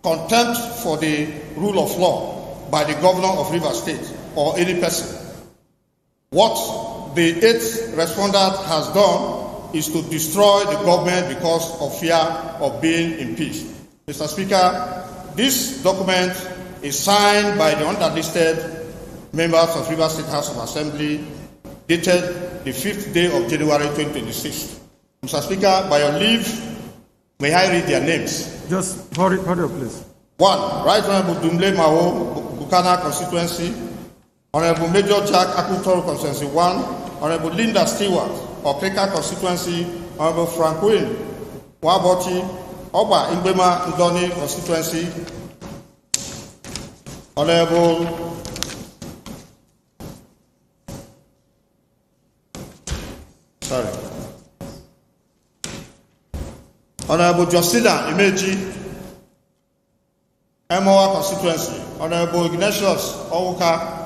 contempt for the rule of law by the governor of Rivers State or any person. What the 8th respondent has done is to destroy the government because of fear of being impeached. Mr. Speaker, this document is signed by the underlisted members of Rivers State House of Assembly, dated the 5th day of January 2026. Mr. Speaker, by your leave, may I read their names? Just hurry up, please. 1. Right Honorable Dumle Mao, Bukana constituency. Honorable Major Jack Akutoro constituency 1. Honorable Linda Stewart, Okreka constituency. Honorable Franklin Waboti, Oba Imbema Ndoni constituency. Honorable Honorable Justina Imeji, Emoa constituency. Honorable Ignatius Owuka,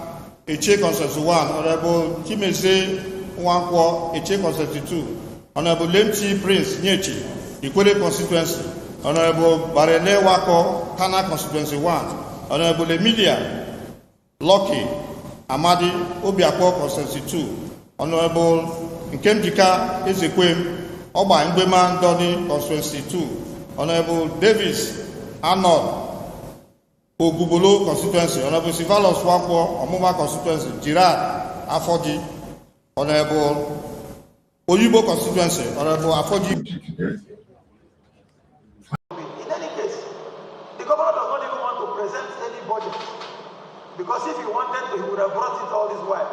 Eche constituency 1. Honorable Kimeze Nwankwo, Eche constituency 2. Honorable Lemchi Prince Nyechi, Ikwere constituency. Honorable Barele Wako, Kana constituency 1. Honorable Emilia Lucky Amadi, Obiakwo constituency 2. Honorable Nkemjika Ezekwem, Oba Imbema Ndoni constituency 2. Honorable Davis Arnold Ogubolo constituency. Honorable Sivalos Wakwo Omuma constituency. Girard Afoji. Honorable Oyibo constituency. Honorable Afoji. In any case, the governor does not even want to present any budget, because if he wanted to, he would have brought it all this while.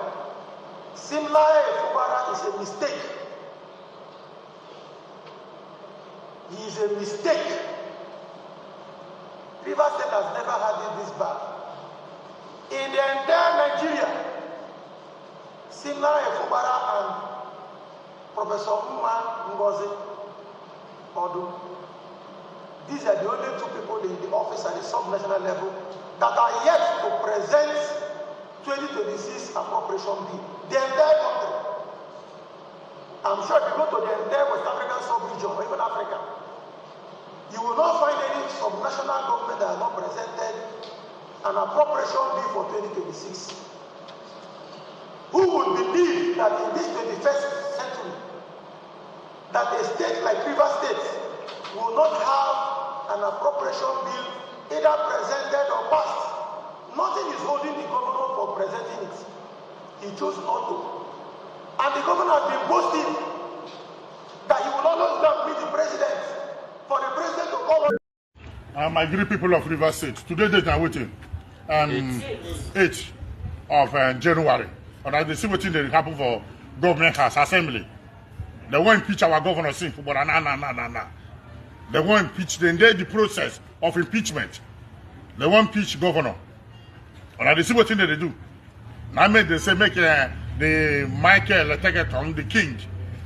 Similarly, Fubara is a mistake. He is a mistake. Rivers State has never had it this bad. In the entire Nigeria, Similarly, Fubara and Professor Mma Ngozi Odu. These are the only two people in the office at the sub-national level that are yet to present 2026 appropriation bill. The entire country. I'm sure if you go to the entire West African sub-region or even Africa, you will not find any sub-national government that has not presented an appropriation bill for 2026. Who would believe that in this 21st century, that a state like River State will not have an appropriation bill either presented or passed? Nothing is holding the governor for presenting it. He chose not to. And the governor has been boasting that he will always go and meet the president for the president to call on. I greet people of River State. Today they are waiting. 8th of January. And I see what they happen for government house assembly. They won't impeach our governor sin for nah. They won't impeach the process of impeachment. They won't impeach governor. And I see what they do. Now they say make the Michael the king,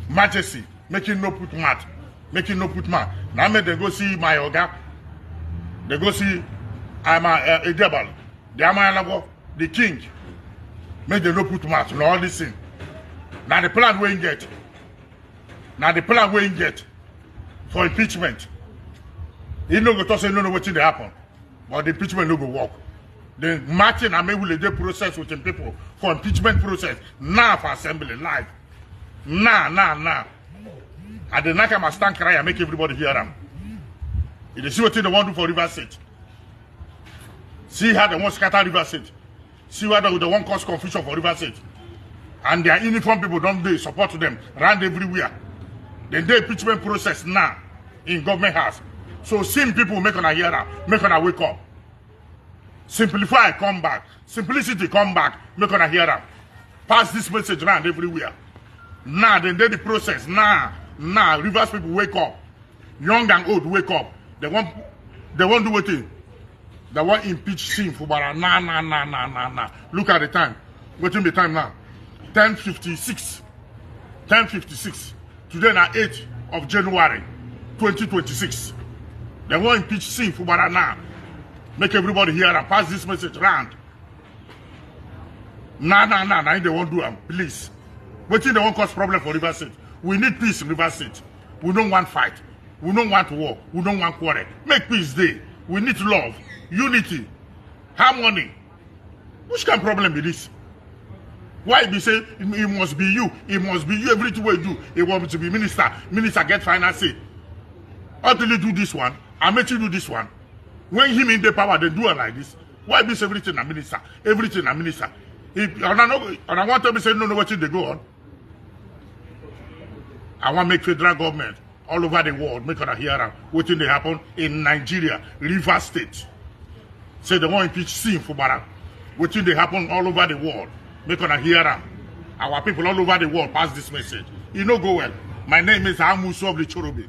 majesty, making no put mat. Now they go see my Oga. They go see I'm a devil. The king. Make them no put mat. No all this thing. Now the plan we get. For impeachment. He no go to say no what they happen. But the impeachment no go work. The Martin and May will do process with the people for impeachment process. Now for assembly live. Nah. And the night I must stand cry and make everybody hear them. If they see what they want to do for River State. See how they want to scatter River State. See why they want cause confusion for River State. And their uniform people don't do support to them. Run everywhere. Then the impeachment process now in government house. So same people make on a hear them. Make on a wake up. Simplify, come back. Simplicity, come back. Make on a hear them. Pass this message around everywhere. Now, then the process. Now, Rivers people wake up. Young and old wake up. They won't do what thing. They want impeach him Fubara. Nah. Look at the time. What's the time now? 10:56. 10:56. Today now 8th of January 2026. They want impeach him Fubara now. Make everybody hear and pass this message around. Nah. They won't do them. Please. What thing they won't cause problem for River State? We need peace in River State. We don't want fight. We don't want war. We don't want quarrel. Make peace day. We need love, unity, harmony. Which kind of problem is this? Why be say it must be you? It must be you. Everything we do, it wants to be minister. Minister get final say. Until you do this one, I make you do this one. When him in the power, they do it like this. Why be everything a minister? Everything a minister. And I want to be saying no, what they go on. I want to make federal government all over the world make it hear what thing they happen in Nigeria, River State. Say they want to impeach Sim Fubara. What thing they happen all over the world make it hear our people all over the world pass this message. You know go well. My name is Amusu of the Chorobi.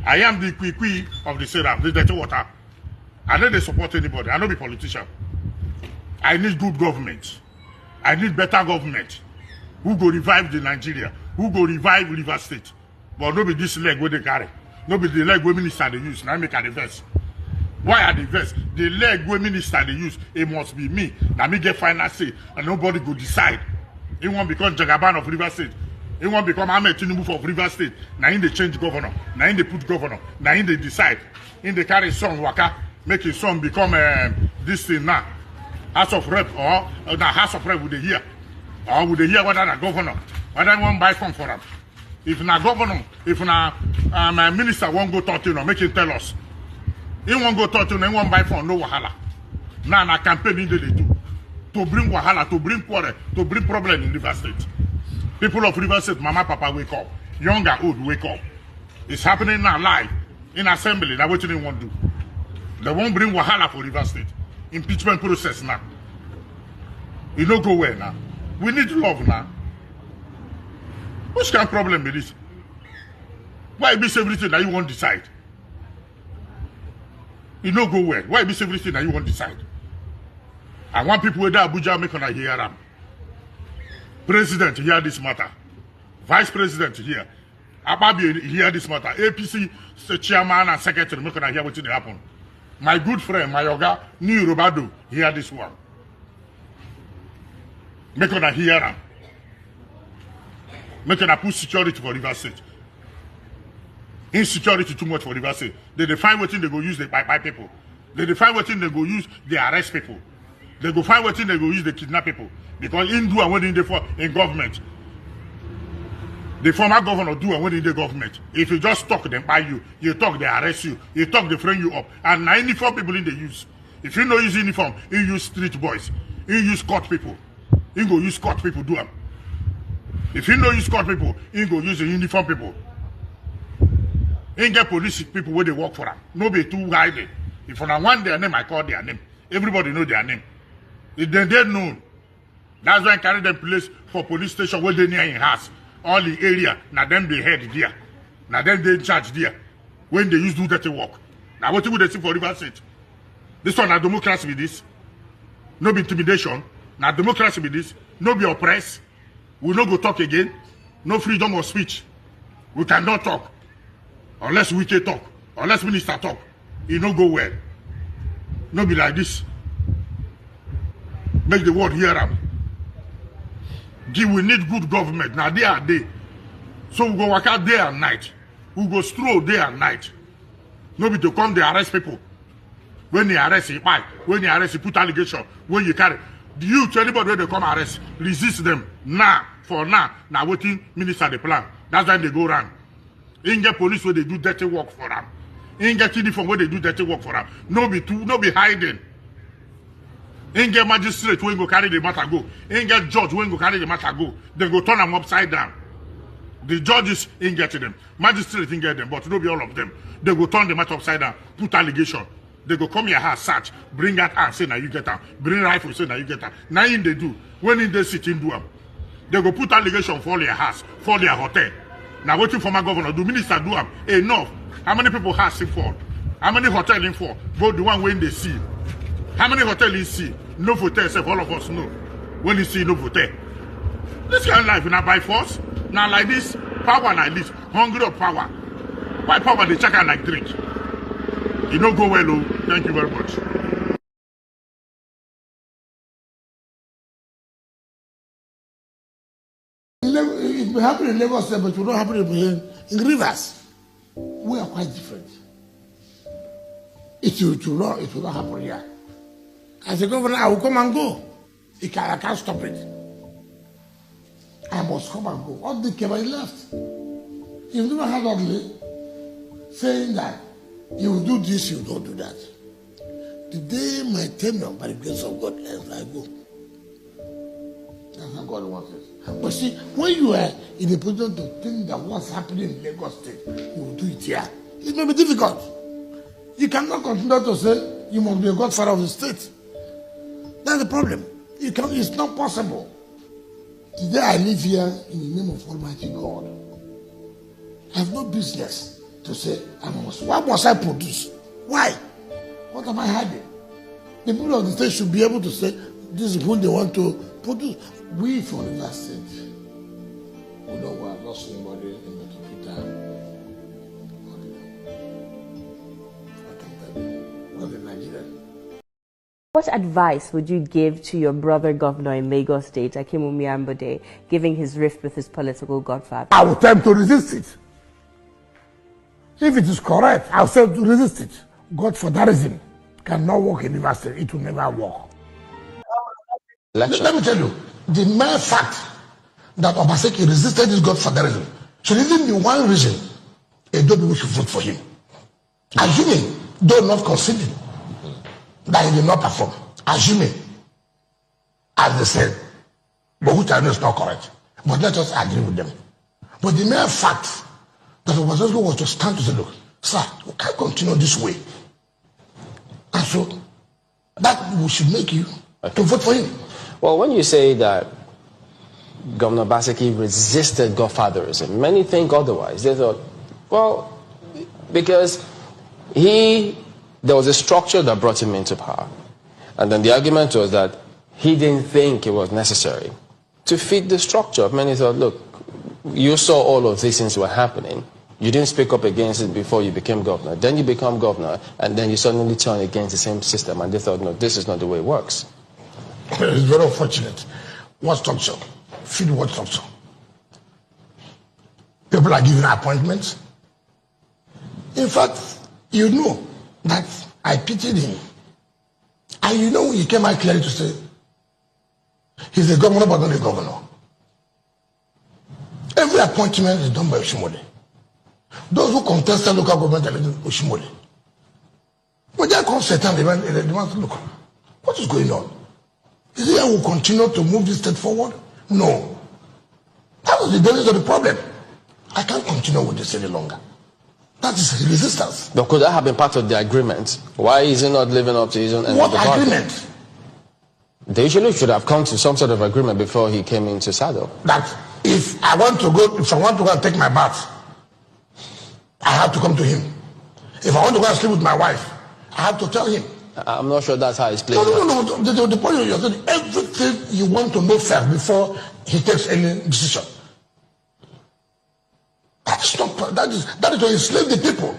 I am the Kwikwi of the Seraph, the dirty water. I don't support anybody. I don't be politician. I need good government. I need better government. Who go revive the Nigeria? Who go revive River State? But no be this leg where they carry. No be the leg where minister they use. Now make a diverse. Why are they verse? The leg where minister they use, it must be me. Now me get final say and nobody go decide. It won't become Jagaban of River State. It won't become Ahmed Tinubu of River State. Now in they change governor. Now in they put governor. Now in they decide. In they carry son waka. Make his son become this thing now. House of Rep or the House of Rep would they hear? Or would they hear whether the governor? Whether they won't buy phone for them? If na governor, if na my minister won't go talk to you, make him tell us. He won't go talk to you, he won't buy phone, no wahala. Now na campaign they do. To bring wahala, to bring quarrel, to bring problem in River State. People of River State, mama, papa, wake up. Young and old, wake up. It's happening now live in assembly. That's what they want to do. They won't bring wahala for River State. Impeachment process now. You don't go where now. We need love now. Which kind of problem is this? Why be everything that you won't decide? You don't go where? Why be everything that you won't decide? I want people with Abuja make on hear them. President hear this matter. Vice President here. Ababi hear this matter. APC chairman and secretary make una hear wetin dey happen. My good friend, my oga, New Robado, hear this one. Make una hear am. Make una put security for Rivers State. Insecurity too much for Rivers State. They define wetin they go use, they buy people. They define wetin they go use, they arrest people. They go find wetin they go use, they kidnap people. Because in do and when they for in government. The former governor do and when in the government. If you just talk, they buy you. You talk, they arrest you. You talk, they frame you up. And 94 people in the use. If you don't use uniform, you use street boys. You use court people. You go use court people do them. If you don't use court people, you go use the uniform people. You get police people where they work for them. Nobody too hiding. If I want their name, I call their name. Everybody know their name. If they known. That's why I carry them place for police station where they near in house. All the area, now them they head there. Now them they in charge there. When they use do dirty work. Now what would they see for Rivers State? This one now democracy with this. No be intimidation. Now democracy with this. No be oppressed. We no go talk again. No freedom of speech. We cannot talk. Unless WIKE talk. Unless minister talk. It no go well. No be like this. Make the world hear them. We need good government. Now day and day. So we go work out day and night. We go stroll day and night. Nobody to come they arrest people. When they arrest you, buy. When they arrest you, put allegation. When you carry. The youth, anybody when they come arrest, resist them. Now, for now, now waiting minister the plan. That's why they go around. In get police where they do dirty work for them. In get uniform where they do dirty work for them. No be hiding. In get magistrate when go carry the matter go. In get judge when go carry the matter go. They go turn them upside down. The judges ain't getting them. Magistrates ain't get them, but no be all of them. They go turn the matter upside down, put allegation. They go come your house, search, bring that and say now you get them. Bring rifle, say now you get them. Now in they do. When in they sit in do them. They go put allegation for your house, for their hotel. Now waiting for my governor, do minister do them? Enough. How many people house in for? How many hotel in for? Go the one when they see. How many hotel you see? No hotel, except all of us know. When you see no hotel. This kind of life, not by force. Now like this, power like this, hungry of power. Why power they check out like drink? You don't go well, oh. Thank you very much. It may happen in Lagos, but it will not happen in Rivers. We are quite different. It will not happen here. As a governor, I will come and go. I can't stop it. I must come and go. All the Kebari left. You never had ugly saying that you will do this, you don't do that. The day my tenure, by the grace of God, ends, I go. That's how God wants it. But see, when you are in a position to think that what's happening in Lagos State, you will do it here, it may be difficult. You cannot continue to say you must be a godfather of the state. That's the problem. It's not possible. Today I live here in the name of Almighty God. I have no business to say, why must I produce? Why? What am I hiding? The people of the state should be able to say, this is who they want to produce. We from the last state, we don't want to lost anybody in the Twitter. What in Nigeria? What advice would you give to your brother governor in Lagos State, Akinwumi Ambode, giving his rift with his political godfather? I will tell him to resist it. If it is correct, I will say to resist it. Godfatherism cannot work in Rivers State. It will never work. Let me tell you, the mere fact that Obaseki resisted this godfatherism should even be one reason Edo people should vote for him. Assuming, though not conceding, that he did not perform. Assuming, as they said, but which I know is not correct. But let us agree with them. But the mere fact that Obaseki was to stand to say, look, sir, we can't continue this way. And so, that we should make you to vote for him. Well, when you say that Governor Obaseki resisted godfatherism, many think otherwise. They thought, well, because there was a structure that brought him into power. And then the argument was that he didn't think it was necessary to fit the structure. Many thought, look, you saw all of these things were happening. You didn't speak up against it before you became governor. Then you become governor, and then you suddenly turn against the same system, and they thought, no, this is not the way it works. It's very unfortunate. What structure? Feed what structure? People are giving appointments. In fact, you know that I pitied him. And you know he came out clearly to say, he's a governor but not a governor. Every appointment is done by Oshimole. Those who contested local government elections, Oshimole. When they come Satan, they demand to look, what is going on? Is it that we continue to move this state forward? No. That was the basis of the problem. I can't continue with this any longer. That is resistance. But could that have been part of the agreement? Why is he not living up to his own end of the bargain? What agreement? They usually should have come to some sort of agreement before he came into saddle. That if I want to go and take my bath, I have to come to him. If I want to go and sleep with my wife, I have to tell him. I'm not sure that's how it's played. No. The point is, you're saying everything you want to know first before he takes any decision. That is to enslave the people.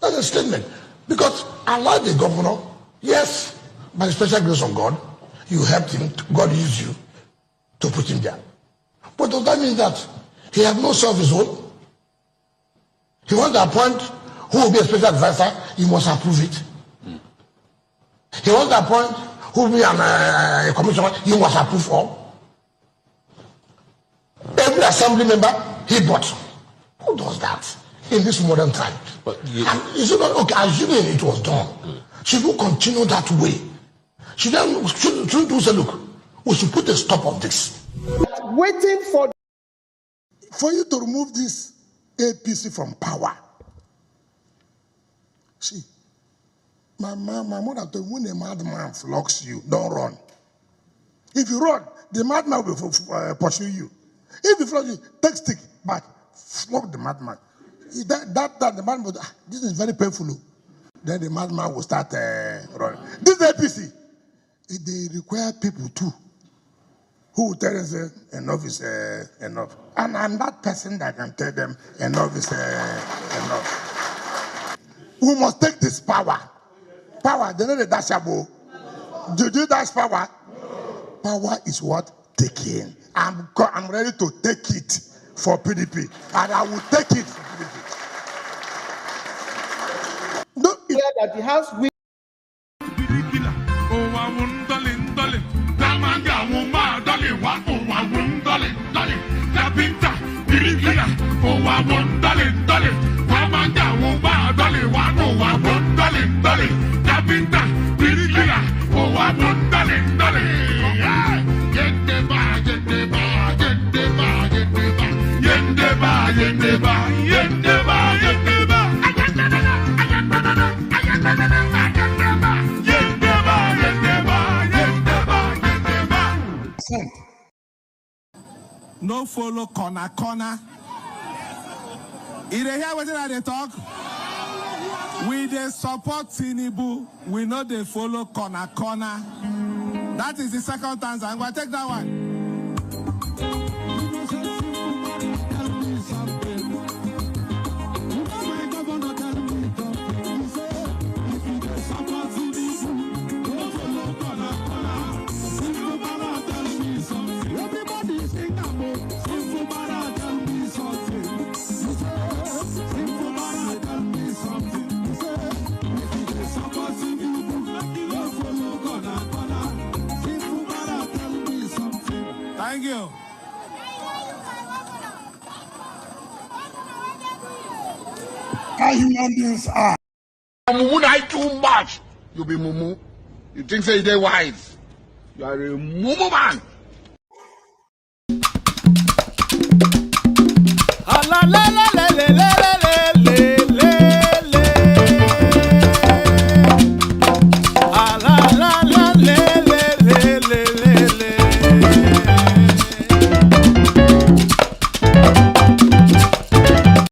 That's enslavement. Because allow the governor, yes, by the special grace of God, you helped him, God used you to put him there. But does that mean that he has no say of his own? He wants to appoint who will be a special advisor, you must approve it. He wants to appoint who will be a commissioner, you must approve all. Every assembly member, he bought. Who does that in this modern time? But is it not okay? Assuming it was done, should we continue that way? Shouldn't we say, look, we should put a stop of this? Waiting for you to remove this APC from power. See, my mother told me, when a madman flocks you, don't run. If you run, the madman will pursue you. If you flog you, take stick, but flog the madman. That the madman will, this is very painful. Then the madman will start running. This APC, they require people too, who will tell them, say, enough is enough. And I'm that person that can tell them, enough is enough. We must take this power. Power, they know the dashable. Do you dash power? Power is what? Taking. I'm ready to take it for PDP. And I will take it for PDP. No, that the House will. No follow corner. You dey hear wetin they talk? We dey support Tinubu. We know they follow corner. That is the second time. I'm going to take that one. Thank you. How human beings are. Mumu na too much. You be mumu. You think say they wise. You are a mumu man.